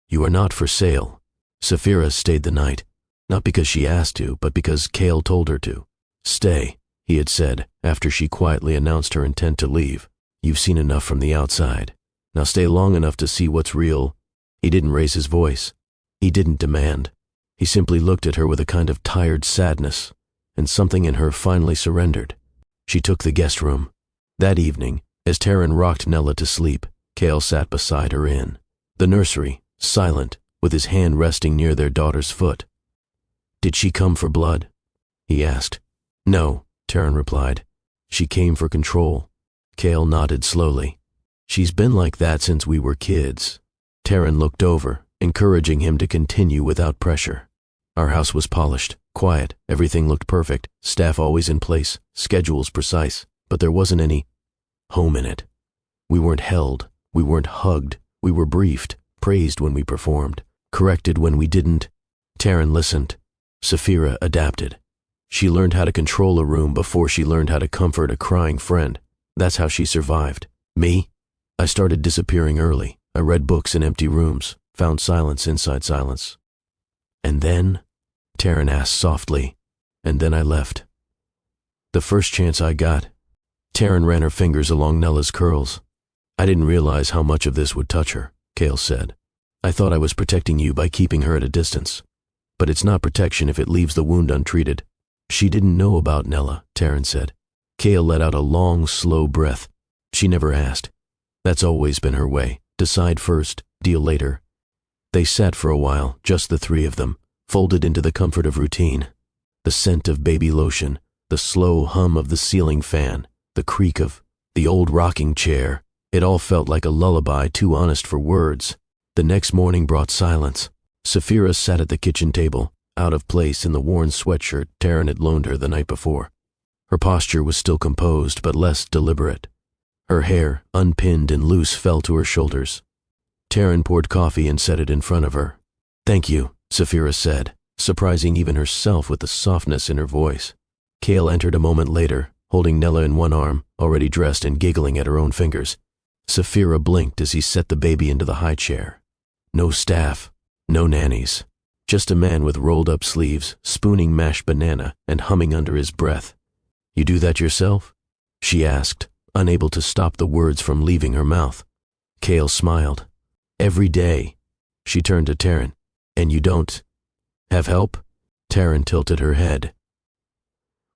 "You are not for sale." Sapphira stayed the night, not because she asked to, but because Kael told her to. "Stay," he had said, after she quietly announced her intent to leave. "You've seen enough from the outside. Now stay long enough to see what's real." He didn't raise his voice. He didn't demand. He simply looked at her with a kind of tired sadness, and something in her finally surrendered. She took the guest room. That evening, as Taryn rocked Nella to sleep, Kael sat beside her in the nursery, silent, with his hand resting near their daughter's foot. "Did she come for blood?" he asked. "No," Taryn replied. "She came for control." Kael nodded slowly. "She's been like that since we were kids." Taryn looked over, encouraging him to continue without pressure. "Our house was polished, quiet, everything looked perfect, staff always in place, schedules precise, but there wasn't any home in it. We weren't held, we weren't hugged, we were briefed, praised when we performed, corrected when we didn't." Taryn listened. Sapphira adapted. She learned how to control a room before she learned how to comfort a crying friend. That's how she survived. Me? I started disappearing early. I read books in empty rooms, found silence inside silence. "And then?" Taryn asked softly. "And then I left. The first chance I got." Taryn ran her fingers along Nella's curls. "I didn't realize how much of this would touch her," Kael said. "I thought I was protecting you by keeping her at a distance. But it's not protection if it leaves the wound untreated." "She didn't know about Nella," Taryn said. Kael let out a long, slow breath. "She never asked. That's always been her way. Decide first, deal later." They sat for a while, just the three of them, folded into the comfort of routine. The scent of baby lotion, the slow hum of the ceiling fan, the creak of the old rocking chair. It all felt like a lullaby too honest for words. The next morning brought silence. Saphira sat at the kitchen table, out of place in the worn sweatshirt Taryn had loaned her the night before. Her posture was still composed, but less deliberate. Her hair, unpinned and loose, fell to her shoulders. Taryn poured coffee and set it in front of her. "Thank you," Saphira said, surprising even herself with the softness in her voice. Cale entered a moment later, holding Nella in one arm, already dressed and giggling at her own fingers. Saphira blinked as he set the baby into the high chair. No staff, no nannies, just a man with rolled-up sleeves, spooning mashed banana and humming under his breath. "You do that yourself?" she asked, unable to stop the words from leaving her mouth. Cale smiled. "Every day." She turned to Taryn. "And you don't have help?" Taryn tilted her head.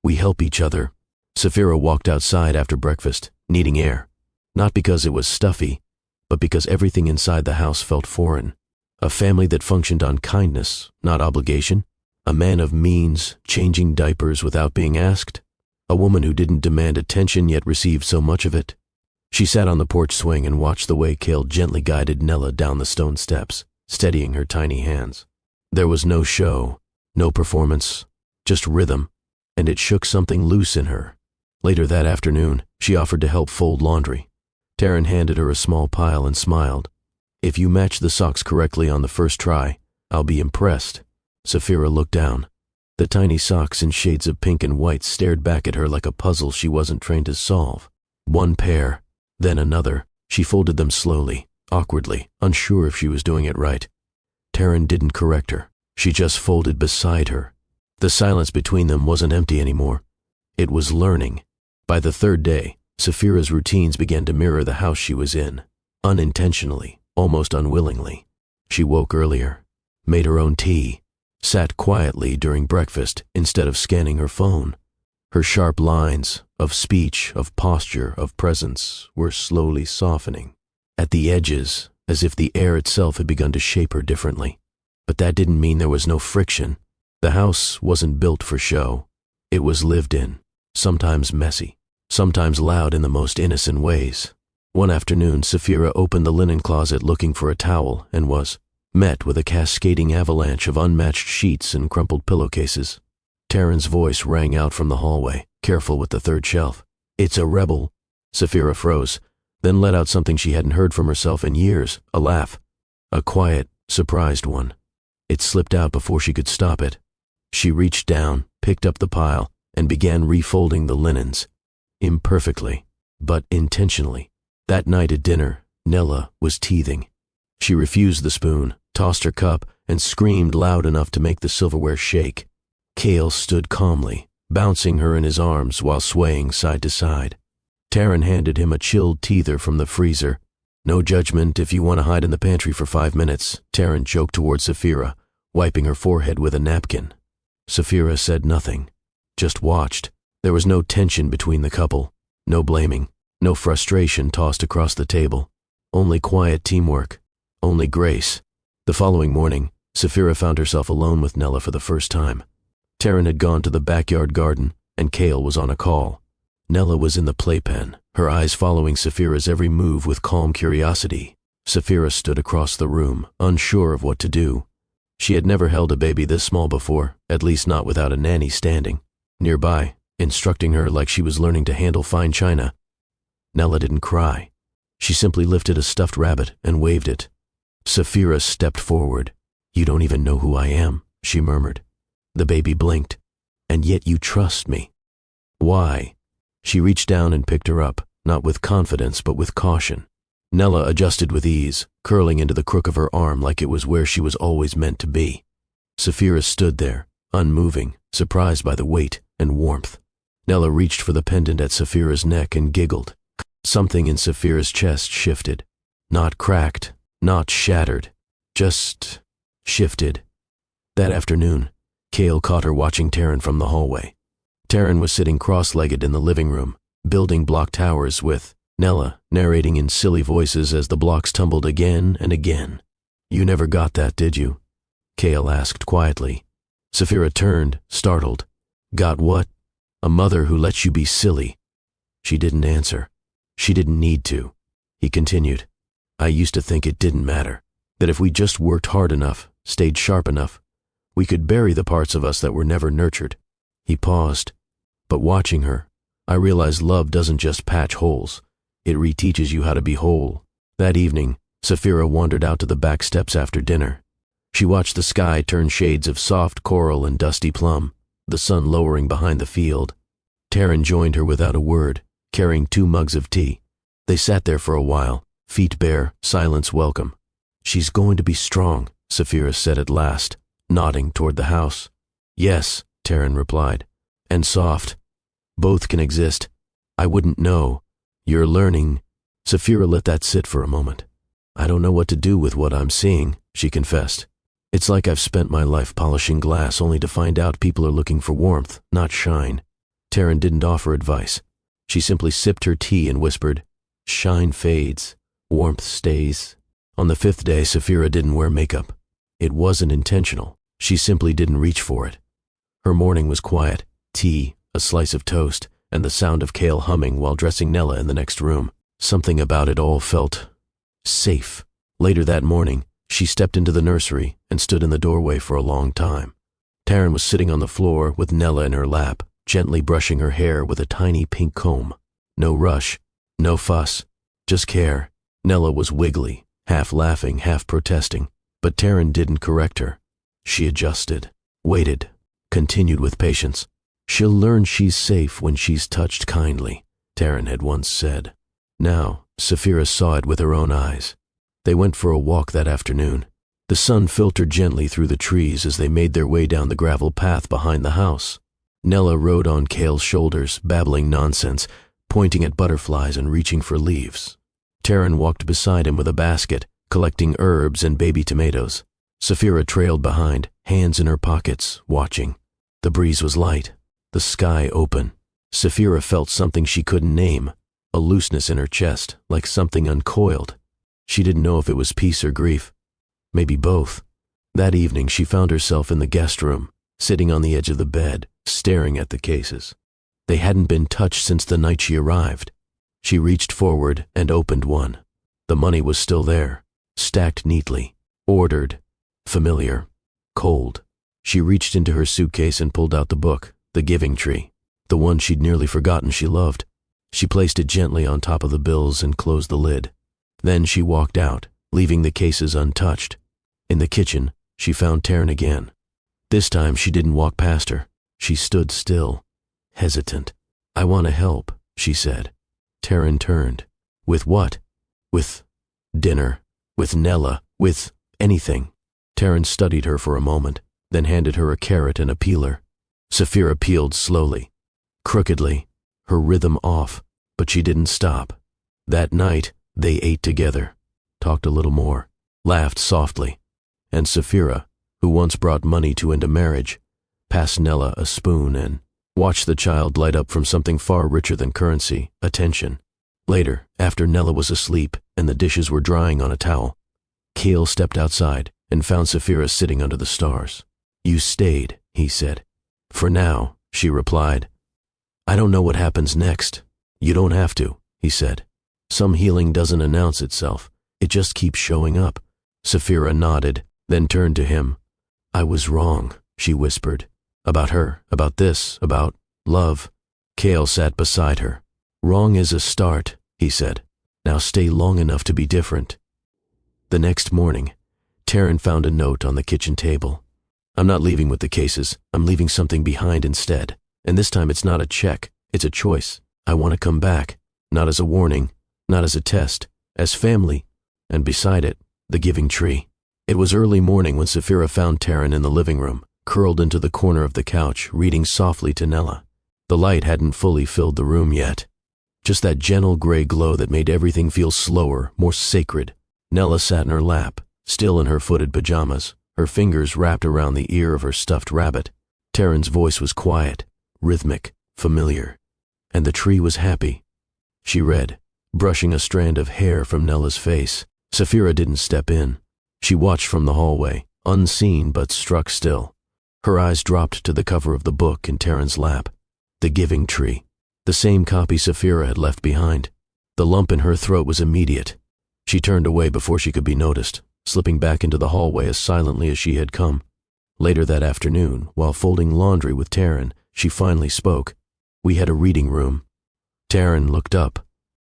"We help each other." Saphira walked outside after breakfast, needing air. Not because it was stuffy, but because everything inside the house felt foreign. A family that functioned on kindness, not obligation. A man of means, changing diapers without being asked. A woman who didn't demand attention yet received so much of it. She sat on the porch swing and watched the way Cale gently guided Nella down the stone steps, steadying her tiny hands. There was no show, no performance, just rhythm, and it shook something loose in her. Later that afternoon, she offered to help fold laundry. Taryn handed her a small pile and smiled. "If you match the socks correctly on the first try, I'll be impressed." Saphira looked down. The tiny socks in shades of pink and white stared back at her like a puzzle she wasn't trained to solve. One pair, then another. She folded them slowly, awkwardly, unsure if she was doing it right. Taryn didn't correct her. She just folded beside her. The silence between them wasn't empty anymore. It was learning. By the third day, Saphira's routines began to mirror the house she was in, unintentionally, almost unwillingly. She woke earlier, made her own tea, sat quietly during breakfast instead of scanning her phone. Her sharp lines, of speech, of posture, of presence, were slowly softening. At the edges, as if the air itself had begun to shape her differently. But that didn't mean there was no friction. The house wasn't built for show. It was lived in, sometimes messy, sometimes loud in the most innocent ways. One afternoon, Saphira opened the linen closet looking for a towel and was met with a cascading avalanche of unmatched sheets and crumpled pillowcases. Taryn's voice rang out from the hallway, careful with the third shelf. "It's a rebel." Saphira froze, then let out something she hadn't heard from herself in years, a laugh. A quiet, surprised one. It slipped out before she could stop it. She reached down, picked up the pile, and began refolding the linens. Imperfectly, but intentionally. That night at dinner, Nella was teething. She refused the spoon, tossed her cup, and screamed loud enough to make the silverware shake. Cale stood calmly, bouncing her in his arms while swaying side to side. Taryn handed him a chilled teether from the freezer. "No judgment if you want to hide in the pantry for 5 minutes," Taryn joked toward Saphira, wiping her forehead with a napkin. Saphira said nothing, just watched. There was no tension between the couple, no blaming, no frustration tossed across the table. Only quiet teamwork, only grace. The following morning, Saphira found herself alone with Nella for the first time. Taryn had gone to the backyard garden, and Cale was on a call. Nella was in the playpen, her eyes following Saphira's every move with calm curiosity. Saphira stood across the room, unsure of what to do. She had never held a baby this small before, at least not without a nanny standing nearby, instructing her like she was learning to handle fine china. Nella didn't cry. She simply lifted a stuffed rabbit and waved it. Saphira stepped forward. "You don't even know who I am," she murmured. The baby blinked. "And yet you trust me." "Why?" She reached down and picked her up, not with confidence but with caution. Nella adjusted with ease, curling into the crook of her arm like it was where she was always meant to be. Saphira stood there, unmoving, surprised by the weight and warmth. Nella reached for the pendant at Saphira's neck and giggled. Something in Saphira's chest shifted. Not cracked, not shattered, just shifted. That afternoon, Cale caught her watching Taryn from the hallway. Taryn was sitting cross-legged in the living room, building block towers with Nella narrating in silly voices as the blocks tumbled again and again. "You never got that, did you?" Cale asked quietly. Saphira turned, startled. "Got what?" "A mother who lets you be silly." She didn't answer. She didn't need to. he continued. I used to think it didn't matter, that if we just worked hard enough, stayed sharp enough, we could bury the parts of us that were never nurtured. He paused. But watching her, I realized love doesn't just patch holes. It reteaches you how to be whole. That evening, Saphira wandered out to the back steps after dinner. She watched the sky turn shades of soft coral and dusty plum, the sun lowering behind the field. Taryn joined her without a word, carrying 2 mugs of tea. They sat there for a while, feet bare, silence welcome. She's going to be strong, Saphira said at last, nodding toward the house. Yes, Taryn replied. And soft. Both can exist. I wouldn't know. You're learning. Saphira let that sit for a moment. I don't know what to do with what I'm seeing, she confessed. It's like I've spent my life polishing glass only to find out people are looking for warmth, not shine. Taryn didn't offer advice. She simply sipped her tea and whispered, Shine fades, warmth stays. On the 5th day, Saphira didn't wear makeup. It wasn't intentional. She simply didn't reach for it. Her morning was quiet. Tea, a slice of toast, and the sound of Kale humming while dressing Nella in the next room. Something about it all felt safe. Later that morning, she stepped into the nursery and stood in the doorway for a long time. Taryn was sitting on the floor with Nella in her lap, gently brushing her hair with a tiny pink comb. No rush, no fuss, just care. Nella was wiggly, half laughing, half protesting, but Taryn didn't correct her. She adjusted, waited, continued with patience. She'll learn she's safe when she's touched kindly, Taryn had once said. Now, Saphira saw it with her own eyes. They went for a walk that afternoon. The sun filtered gently through the trees as they made their way down the gravel path behind the house. Nella rode on Kale's shoulders, babbling nonsense, pointing at butterflies and reaching for leaves. Taryn walked beside him with a basket, collecting herbs and baby tomatoes. Saphira trailed behind, hands in her pockets, watching. The breeze was light, the sky open. Saphira felt something she couldn't name, a looseness in her chest, like something uncoiled. She didn't know if it was peace or grief. Maybe both. That evening she found herself in the guest room, sitting on the edge of the bed, staring at the cases. They hadn't been touched since the night she arrived. She reached forward and opened one. The money was still there, stacked neatly, ordered, familiar, cold. She reached into her suitcase and pulled out the book, The Giving Tree, the one she'd nearly forgotten she loved. She placed it gently on top of the bills and closed the lid. Then she walked out, leaving the cases untouched. In the kitchen, she found Taryn again. This time she didn't walk past her. She stood still, hesitant. I want to help, she said. Taryn turned. With what? With dinner, with Nella, with anything. Taryn studied her for a moment, then handed her a carrot and a peeler. Saphira peeled slowly, crookedly, her rhythm off, but she didn't stop. That night, they ate together, talked a little more, laughed softly, and Saphira, who once brought money to end a marriage, passed Nella a spoon and watched the child light up from something far richer than currency, attention. Later, after Nella was asleep and the dishes were drying on a towel, Kale stepped outside and found Saphira sitting under the stars. You stayed, he said. For now, she replied. I don't know what happens next. You don't have to, he said. Some healing doesn't announce itself. It just keeps showing up. Saphira nodded, then turned to him. I was wrong, she whispered. About her, about this, about love. Kale sat beside her. Wrong is a start, he said. Now stay long enough to be different. The next morning, Taryn found a note on the kitchen table. I'm not leaving with the cases. I'm leaving something behind instead. And this time it's not a check. It's a choice. I want to come back. Not as a warning, not as a test, as family. And beside it, the giving tree. It was early morning when Saphira found Taryn in the living room, curled into the corner of the couch, reading softly to Nella. The light hadn't fully filled the room yet. Just that gentle gray glow that made everything feel slower, more sacred. Nella sat in her lap, still in her footed pajamas, her fingers wrapped around the ear of her stuffed rabbit. Taryn's voice was quiet, rhythmic, familiar. And the tree was happy. She read, brushing a strand of hair from Nella's face. Saphira didn't step in. She watched from the hallway, unseen but struck still. Her eyes dropped to the cover of the book in Taryn's lap. The Giving Tree. The same copy Saphira had left behind. The lump in her throat was immediate. She turned away before she could be noticed, slipping back into the hallway as silently as she had come. Later that afternoon, while folding laundry with Taryn, she finally spoke. We had a reading room. Taryn looked up.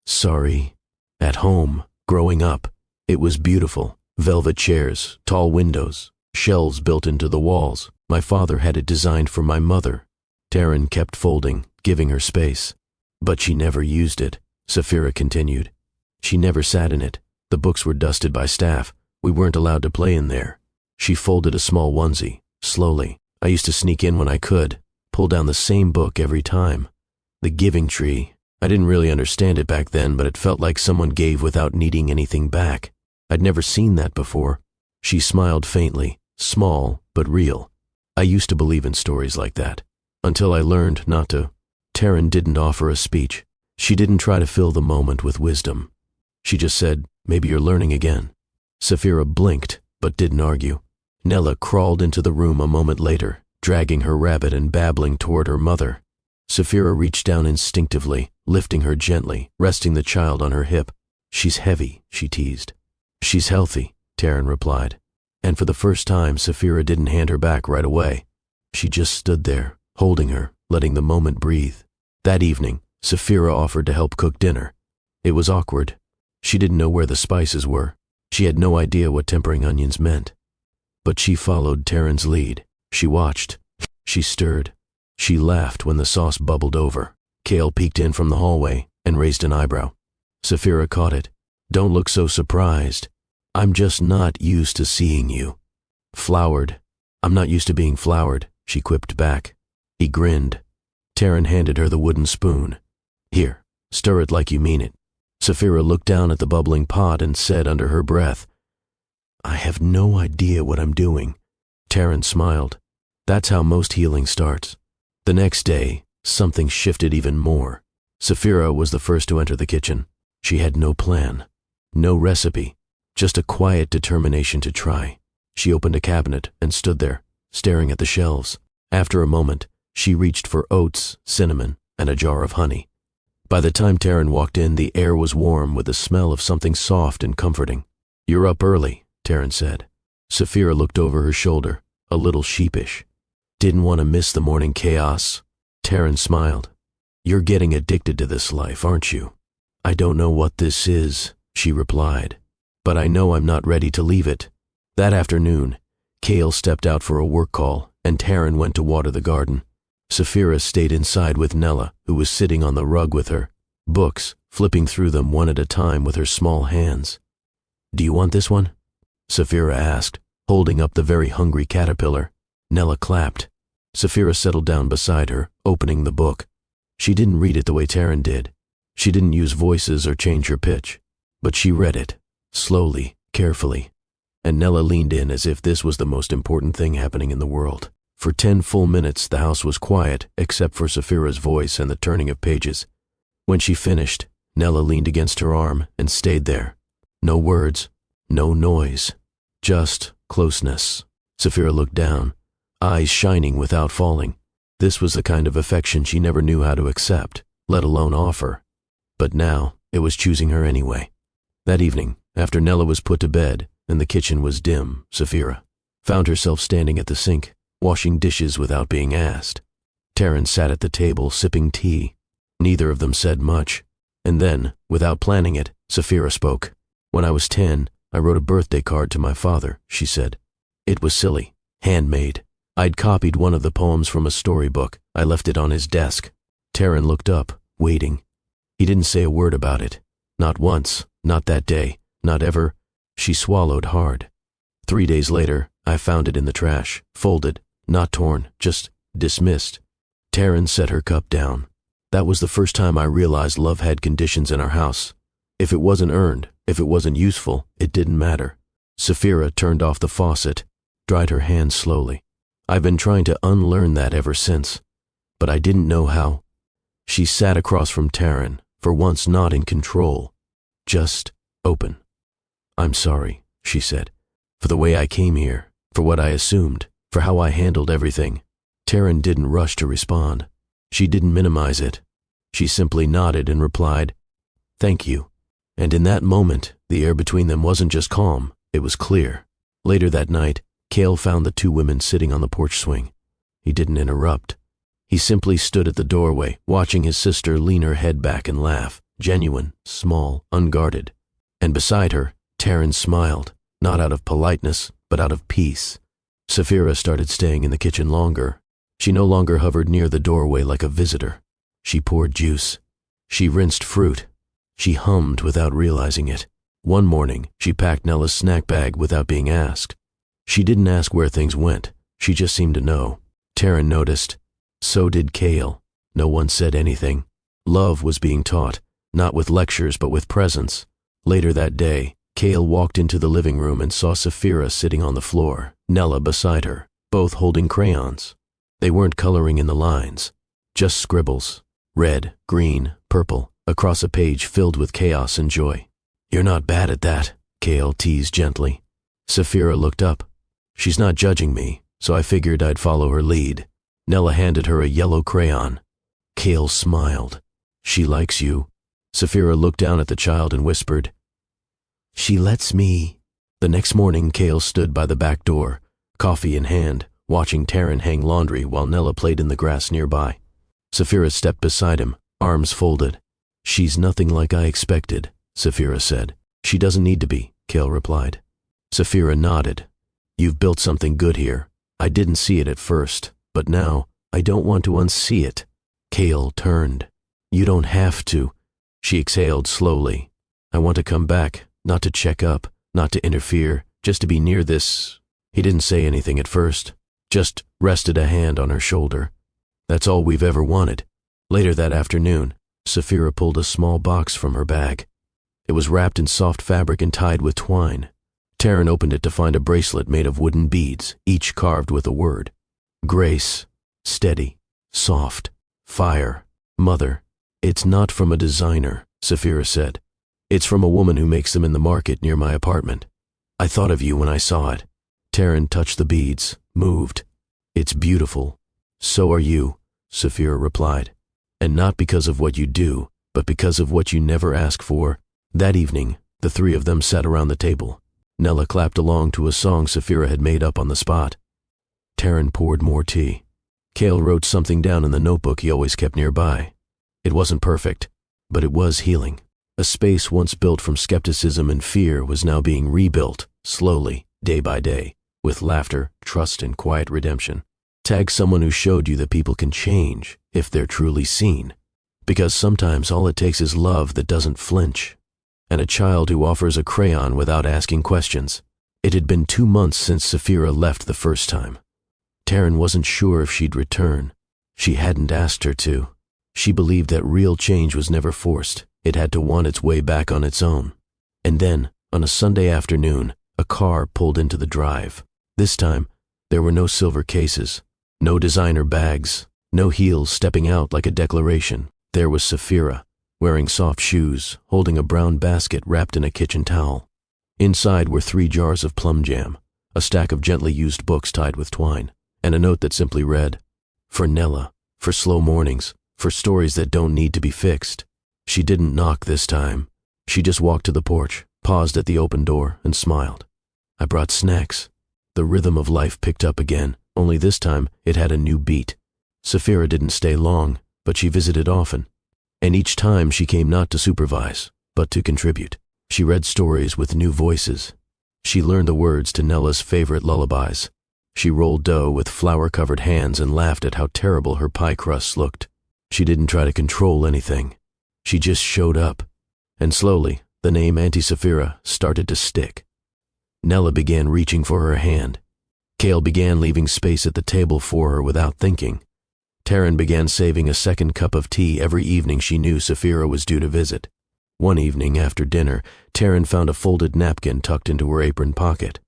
Sorry. At home, growing up, it was beautiful. Velvet chairs, tall windows, shelves built into the walls. My father had it designed for my mother. Taryn kept folding, giving her space. But she never used it, Saphira continued. She never sat in it. The books were dusted by staff. We weren't allowed to play in there. She folded a small onesie, slowly. I used to sneak in when I could, pull down the same book every time. The Giving Tree. I didn't really understand it back then, but it felt like someone gave without needing anything back. I'd never seen that before. She smiled faintly, small but real. I used to believe in stories like that, until I learned not to. Taryn didn't offer a speech. She didn't try to fill the moment with wisdom. She just said, maybe you're learning again. Saphira blinked, but didn't argue. Nella crawled into the room a moment later, dragging her rabbit and babbling toward her mother. Saphira reached down instinctively, lifting her gently, resting the child on her hip. She's heavy, she teased. She's healthy, Taryn replied. And for the first time, Saphira didn't hand her back right away. She just stood there, holding her, letting the moment breathe. That evening, Saphira offered to help cook dinner. It was awkward. She didn't know where the spices were. She had no idea what tempering onions meant. But she followed Taryn's lead. She watched. She stirred. She laughed when the sauce bubbled over. Cale peeked in from the hallway and raised an eyebrow. Saphira caught it. Don't look so surprised. I'm just not used to seeing you. Floured. I'm not used to being floured, she quipped back. He grinned. Taryn handed her the wooden spoon. Here, stir it like you mean it. Saphira looked down at the bubbling pot and said under her breath, I have no idea what I'm doing. Taryn smiled. That's how most healing starts. The next day, something shifted even more. Saphira was the first to enter the kitchen. She had no plan, no recipe, just a quiet determination to try. She opened a cabinet and stood there, staring at the shelves. After a moment, she reached for oats, cinnamon, and a jar of honey. By the time Taryn walked in, the air was warm with the smell of something soft and comforting. You're up early, Taryn said. Saphira looked over her shoulder, a little sheepish. Didn't want to miss the morning chaos. Taryn smiled. You're getting addicted to this life, aren't you? I don't know what this is, she replied, but I know I'm not ready to leave it. That afternoon, Cale stepped out for a work call, and Taryn went to water the garden. Saphira stayed inside with Nella, who was sitting on the rug with her, books, flipping through them one at a time with her small hands. Do you want this one? Saphira asked, holding up the very hungry caterpillar. Nella clapped. Saphira settled down beside her, opening the book. She didn't read it the way Taryn did. She didn't use voices or change her pitch, but she read it, slowly, carefully. And Nella leaned in as if this was the most important thing happening in the world. For 10 full minutes, the house was quiet, except for Saphira's voice and the turning of pages. When she finished, Nella leaned against her arm and stayed there. No words, no noise, just closeness. Saphira looked down, eyes shining without falling. This was the kind of affection she never knew how to accept, let alone offer. But now, it was choosing her anyway. That evening, after Nella was put to bed and the kitchen was dim, Saphira found herself standing at the sink, washing dishes without being asked. Taryn sat at the table sipping tea. Neither of them said much. And then, without planning it, Saphira spoke. When I was 10, I wrote a birthday card to my father, she said. It was silly, handmade. I'd copied one of the poems from a storybook. I left it on his desk. Taryn looked up, waiting. He didn't say a word about it. Not once, not that day, not ever. She swallowed hard. 3 days later, I found it in the trash, folded, not torn, just dismissed. Taryn set her cup down. That was the first time I realized love had conditions in our house. If it wasn't earned, if it wasn't useful, it didn't matter. Saphira turned off the faucet, dried her hands slowly. I've been trying to unlearn that ever since, but I didn't know how. She sat across from Taryn, for once not in control, just open. I'm sorry, she said, for the way I came here, for what I assumed, for how I handled everything. Taryn didn't rush to respond. She didn't minimize it. She simply nodded and replied, "Thank you." And in that moment, the air between them wasn't just calm, it was clear. Later that night, Cale found the two women sitting on the porch swing. He didn't interrupt. He simply stood at the doorway, watching his sister lean her head back and laugh, genuine, small, unguarded. And beside her, Taryn smiled, not out of politeness, but out of peace. Saphira started staying in the kitchen longer. She no longer hovered near the doorway like a visitor. She poured juice. She rinsed fruit. She hummed without realizing it. One morning, she packed Nella's snack bag without being asked. She didn't ask where things went. She just seemed to know. Taryn noticed. So did Cale. No one said anything. Love was being taught, not with lectures but with presence. Later that day, Cale walked into the living room and saw Saphira sitting on the floor, Nella beside her, both holding crayons. They weren't coloring in the lines, just scribbles, red, green, purple, across a page filled with chaos and joy. "You're not bad at that," Cale teased gently. Saphira looked up. "She's not judging me, so I figured I'd follow her lead." Nella handed her a yellow crayon. Cale smiled. "She likes you." Saphira looked down at the child and whispered, "She lets me." The next morning, Cale stood by the back door, coffee in hand, watching Taryn hang laundry while Nella played in the grass nearby. Saphira stepped beside him, arms folded. "She's nothing like I expected," Saphira said. "She doesn't need to be," Cale replied. Saphira nodded. "You've built something good here. I didn't see it at first, but now I don't want to unsee it." Cale turned. "You don't have to." She exhaled slowly. "I want to come back, not to check up, not to interfere, just to be near this." He didn't say anything at first, just rested a hand on her shoulder. "That's all we've ever wanted." Later that afternoon, Saphira pulled a small box from her bag. It was wrapped in soft fabric and tied with twine. Taryn opened it to find a bracelet made of wooden beads, each carved with a word. Grace, steady, soft, fire, mother. "It's not from a designer," Saphira said. "It's from a woman who makes them in the market near my apartment. I thought of you when I saw it." Taryn touched the beads, moved. "It's beautiful. So are you," Saphira replied. "And not because of what you do, but because of what you never ask for." That evening, the three of them sat around the table. Nella clapped along to a song Saphira had made up on the spot. Taryn poured more tea. Cale wrote something down in the notebook he always kept nearby. It wasn't perfect, but it was healing. A space once built from skepticism and fear was now being rebuilt, slowly, day by day, with laughter, trust, and quiet redemption. Tag someone who showed you that people can change if they're truly seen. Because sometimes all it takes is love that doesn't flinch. And a child who offers a crayon without asking questions. It had been 2 months since Saphira left the first time. Taryn wasn't sure if she'd return. She hadn't asked her to. She believed that real change was never forced. It had to want its way back on its own. And then, on a Sunday afternoon, a car pulled into the drive. This time, there were no silver cases, no designer bags, no heels stepping out like a declaration. There was Saphira, wearing soft shoes, holding a brown basket wrapped in a kitchen towel. Inside were 3 jars of plum jam, a stack of gently used books tied with twine, and a note that simply read, "For Nella, for slow mornings, for stories that don't need to be fixed." She didn't knock this time. She just walked to the porch, paused at the open door, and smiled. "I brought snacks." The rhythm of life picked up again, only this time it had a new beat. Saphira didn't stay long, but she visited often. And each time she came not to supervise, but to contribute. She read stories with new voices. She learned the words to Nella's favorite lullabies. She rolled dough with flour-covered hands and laughed at how terrible her pie crusts looked. She didn't try to control anything. She just showed up. And slowly, the name Auntie Saphira started to stick. Nella began reaching for her hand. Cale began leaving space at the table for her without thinking. Taryn began saving a second cup of tea every evening she knew Saphira was due to visit. One evening after dinner, Taryn found a folded napkin tucked into her apron pocket.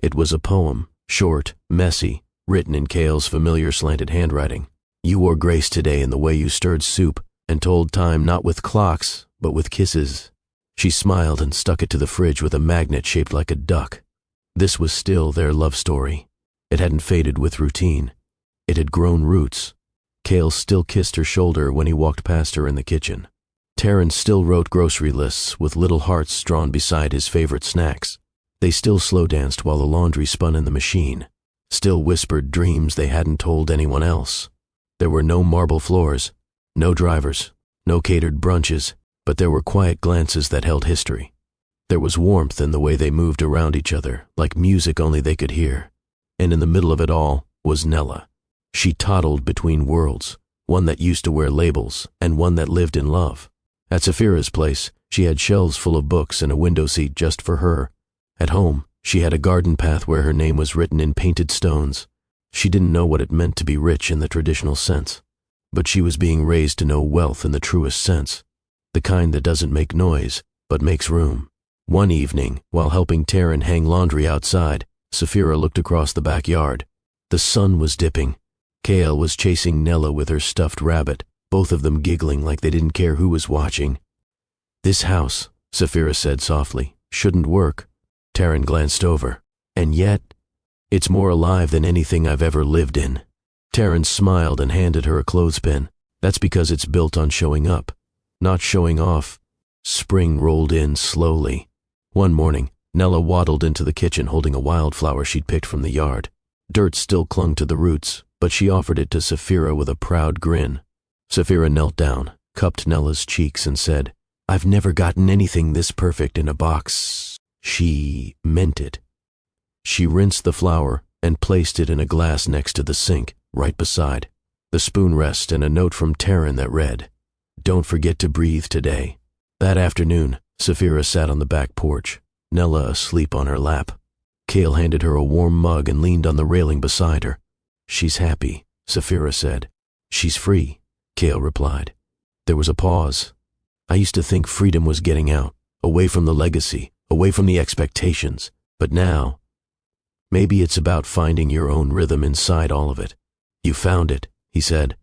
It was a poem, short, messy, written in Cale's familiar slanted handwriting. "You wore grace today in the way you stirred soup and told time not with clocks, but with kisses." She smiled and stuck it to the fridge with a magnet shaped like a duck. This was still their love story. It hadn't faded with routine. It had grown roots. Cale still kissed her shoulder when he walked past her in the kitchen. Terrence still wrote grocery lists with little hearts drawn beside his favorite snacks. They still slow danced while the laundry spun in the machine, still whispered dreams they hadn't told anyone else. There were no marble floors, no drivers, no catered brunches, but there were quiet glances that held history. There was warmth in the way they moved around each other, like music only they could hear. And in the middle of it all was Nella. She toddled between worlds, one that used to wear labels and one that lived in love. At Saphira's place, she had shelves full of books and a window seat just for her. At home, she had a garden path where her name was written in painted stones. She didn't know what it meant to be rich in the traditional sense, but she was being raised to know wealth in the truest sense, the kind that doesn't make noise, but makes room. One evening, while helping Taryn hang laundry outside, Saphira looked across the backyard. The sun was dipping. Kale was chasing Nella with her stuffed rabbit, both of them giggling like they didn't care who was watching. "This house," Saphira said softly, "shouldn't work." Taryn glanced over. "And yet, it's more alive than anything I've ever lived in." Taryn smiled and handed her a clothespin. "That's because it's built on showing up, not showing off." Spring rolled in slowly. One morning, Nella waddled into the kitchen holding a wildflower she'd picked from the yard. Dirt still clung to the roots, but she offered it to Saphira with a proud grin. Saphira knelt down, cupped Nella's cheeks, and said, "I've never gotten anything this perfect in a box." She meant it. She rinsed the flower and placed it in a glass next to the sink, right beside the spoon rest and a note from Taryn that read, "Don't forget to breathe today." That afternoon, Saphira sat on the back porch, Nella asleep on her lap. Kale handed her a warm mug and leaned on the railing beside her. "She's happy," Saphira said. "She's free," Kale replied. There was a pause. "I used to think freedom was getting out, away from the legacy, away from the expectations. But now, maybe it's about finding your own rhythm inside all of it." "You found it," he said.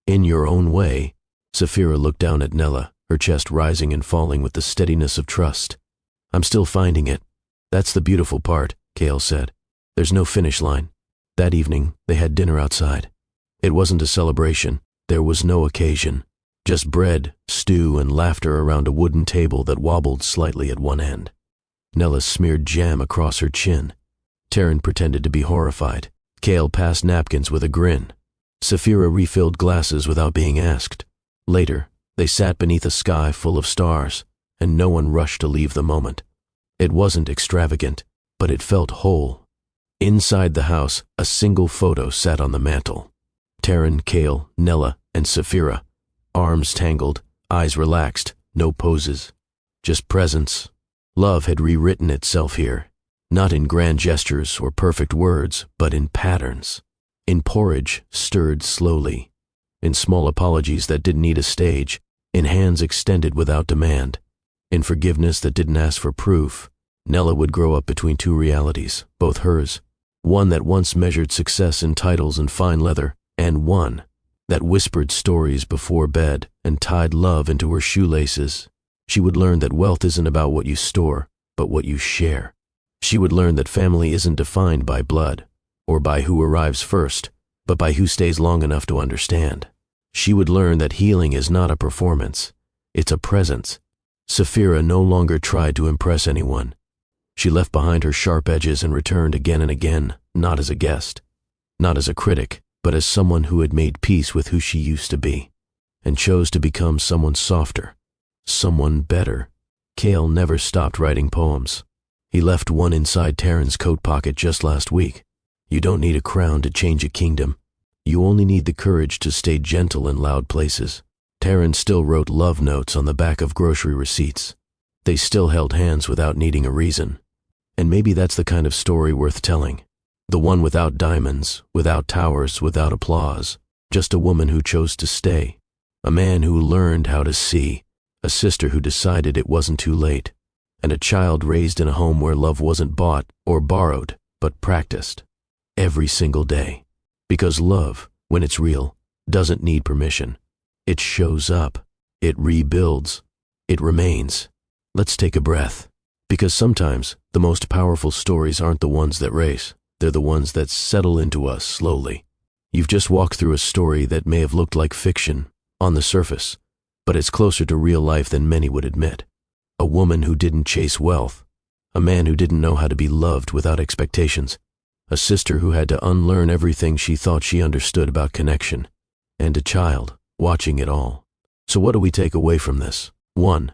"In your own way." Saphira looked down at Nella, her chest rising and falling with the steadiness of trust. "I'm still finding it. That's the beautiful part," Kale said. "There's no finish line." That evening, they had dinner outside. It wasn't a celebration. There was no occasion. Just bread, stew, and laughter around a wooden table that wobbled slightly at one end. Nella smeared jam across her chin. Taryn pretended to be horrified. Kale passed napkins with a grin. Saphira refilled glasses without being asked. Later, they sat beneath a sky full of stars, and no one rushed to leave the moment. It wasn't extravagant, but it felt whole. Inside the house, a single photo sat on the mantel. Taryn, Kale, Nella, and Saphira, arms tangled, eyes relaxed, no poses, just presence. Love had rewritten itself here, not in grand gestures or perfect words, but in patterns. In porridge stirred slowly, in small apologies that didn't need a stage, in hands extended without demand, in forgiveness that didn't ask for proof. Nella would grow up between two realities, both hers, one that once measured success in titles and fine leather, and one that whispered stories before bed and tied love into her shoelaces. She would learn that wealth isn't about what you store, but what you share. She would learn that family isn't defined by blood, or by who arrives first, but by who stays long enough to understand. She would learn that healing is not a performance, it's a presence. Saphira no longer tried to impress anyone. She left behind her sharp edges and returned again and again, not as a guest, not as a critic, but as someone who had made peace with who she used to be, and chose to become someone softer, someone better. Kale never stopped writing poems. He left one inside Taryn's coat pocket just last week. You don't need a crown to change a kingdom. You only need the courage to stay gentle in loud places. Taryn still wrote love notes on the back of grocery receipts. They still held hands without needing a reason. And maybe that's the kind of story worth telling. The one without diamonds, without towers, without applause. Just a woman who chose to stay. A man who learned how to see. A sister who decided it wasn't too late. And a child raised in a home where love wasn't bought or borrowed, but practiced. Every single day. Because love, when it's real, doesn't need permission. It shows up. It rebuilds. It remains. Let's take a breath. Because sometimes the most powerful stories aren't the ones that race. They're the ones that settle into us slowly. You've just walked through a story that may have looked like fiction on the surface, but it's closer to real life than many would admit. A woman who didn't chase wealth. A man who didn't know how to be loved without expectations. A sister who had to unlearn everything she thought she understood about connection. And a child watching it all. So what do we take away from this? 1.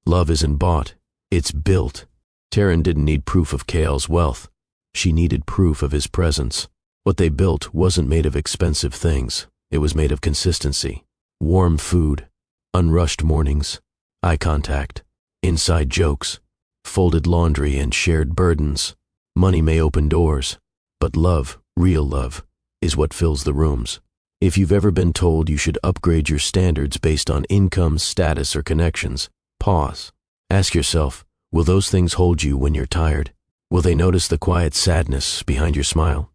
Love isn't bought, it's built. Taryn didn't need proof of Cale's wealth. She needed proof of his presence. What they built wasn't made of expensive things. It was made of consistency. Warm food, unrushed mornings, eye contact, inside jokes, folded laundry and shared burdens. Money may open doors, but love, real love, is what fills the rooms. If you've ever been told you should upgrade your standards based on income, status, or connections, pause. Ask yourself, will those things hold you when you're tired? Will they notice the quiet sadness behind your smile?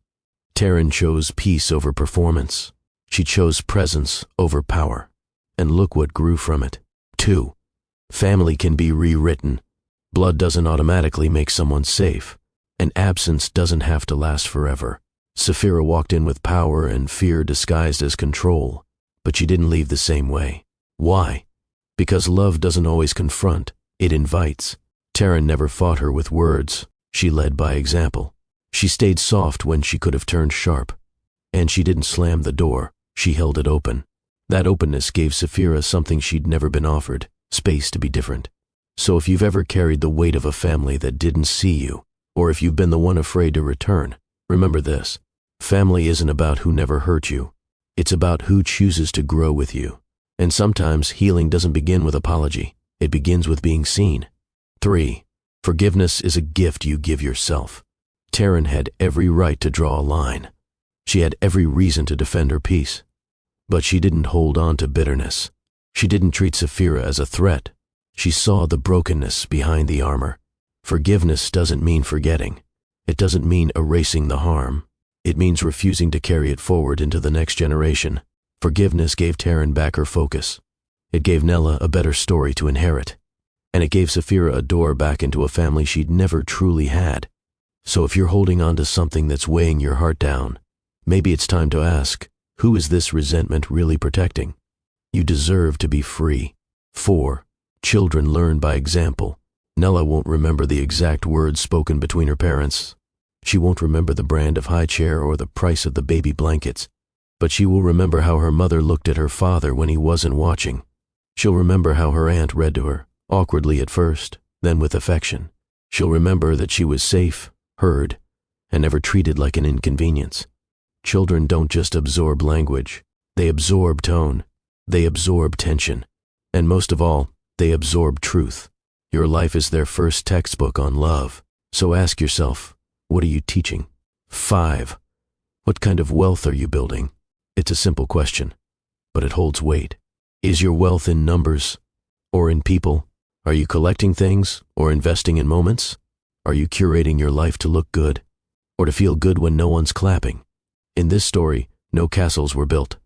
Taryn chose peace over performance. She chose presence over power. And look what grew from it. 2. Family can be rewritten. Blood doesn't automatically make someone safe. And absence doesn't have to last forever. Sapphira walked in with power and fear disguised as control, but she didn't leave the same way. Why? Because love doesn't always confront, it invites. Taryn never fought her with words. She led by example. She stayed soft when she could have turned sharp. And she didn't slam the door, she held it open. That openness gave Sapphira something she'd never been offered, space to be different. So if you've ever carried the weight of a family that didn't see you, or if you've been the one afraid to return, remember this. Family isn't about who never hurt you. It's about who chooses to grow with you. And sometimes healing doesn't begin with apology. It begins with being seen. 3. Forgiveness is a gift you give yourself. Taryn had every right to draw a line. She had every reason to defend her peace. But she didn't hold on to bitterness. She didn't treat Sapphira as a threat. She saw the brokenness behind the armor. Forgiveness doesn't mean forgetting. It doesn't mean erasing the harm. It means refusing to carry it forward into the next generation. Forgiveness gave Taryn back her focus. It gave Nella a better story to inherit. And it gave Sapphira a door back into a family she'd never truly had. So if you're holding on to something that's weighing your heart down, maybe it's time to ask, who is this resentment really protecting? You deserve to be free. 4. Children learn by example. Nella won't remember the exact words spoken between her parents. She won't remember the brand of high chair or the price of the baby blankets. But she will remember how her mother looked at her father when he wasn't watching. She'll remember how her aunt read to her, awkwardly at first, then with affection. She'll remember that she was safe, heard, and never treated like an inconvenience. Children don't just absorb language. They absorb tone. They absorb tension. And most of all, they absorb truth. Your life is their first textbook on love. So ask yourself, what are you teaching? 5. What kind of wealth are you building? It's a simple question, but it holds weight. Is your wealth in numbers or in people? Are you collecting things or investing in moments? Are you curating your life to look good or to feel good when no one's clapping? In this story, no castles were built.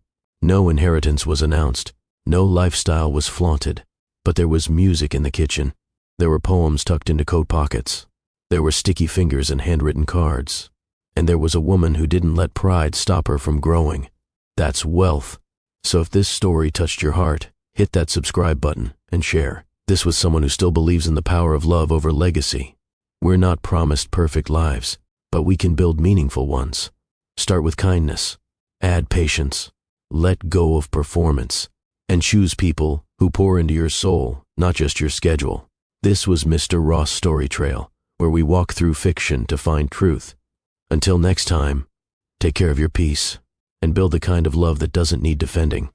No inheritance was announced. No lifestyle was flaunted. But there was music in the kitchen. There were poems tucked into coat pockets. There were sticky fingers and handwritten cards. And there was a woman who didn't let pride stop her from growing. That's wealth. So if this story touched your heart, hit that subscribe button and share. This was someone who still believes in the power of love over legacy. We're not promised perfect lives, but we can build meaningful ones. Start with kindness, add patience, let go of performance, and choose people who pour into your soul, not just your schedule. This was Mr. Ross Story Trail, where we walk through fiction to find truth. Until next time, take care of your peace and build the kind of love that doesn't need defending.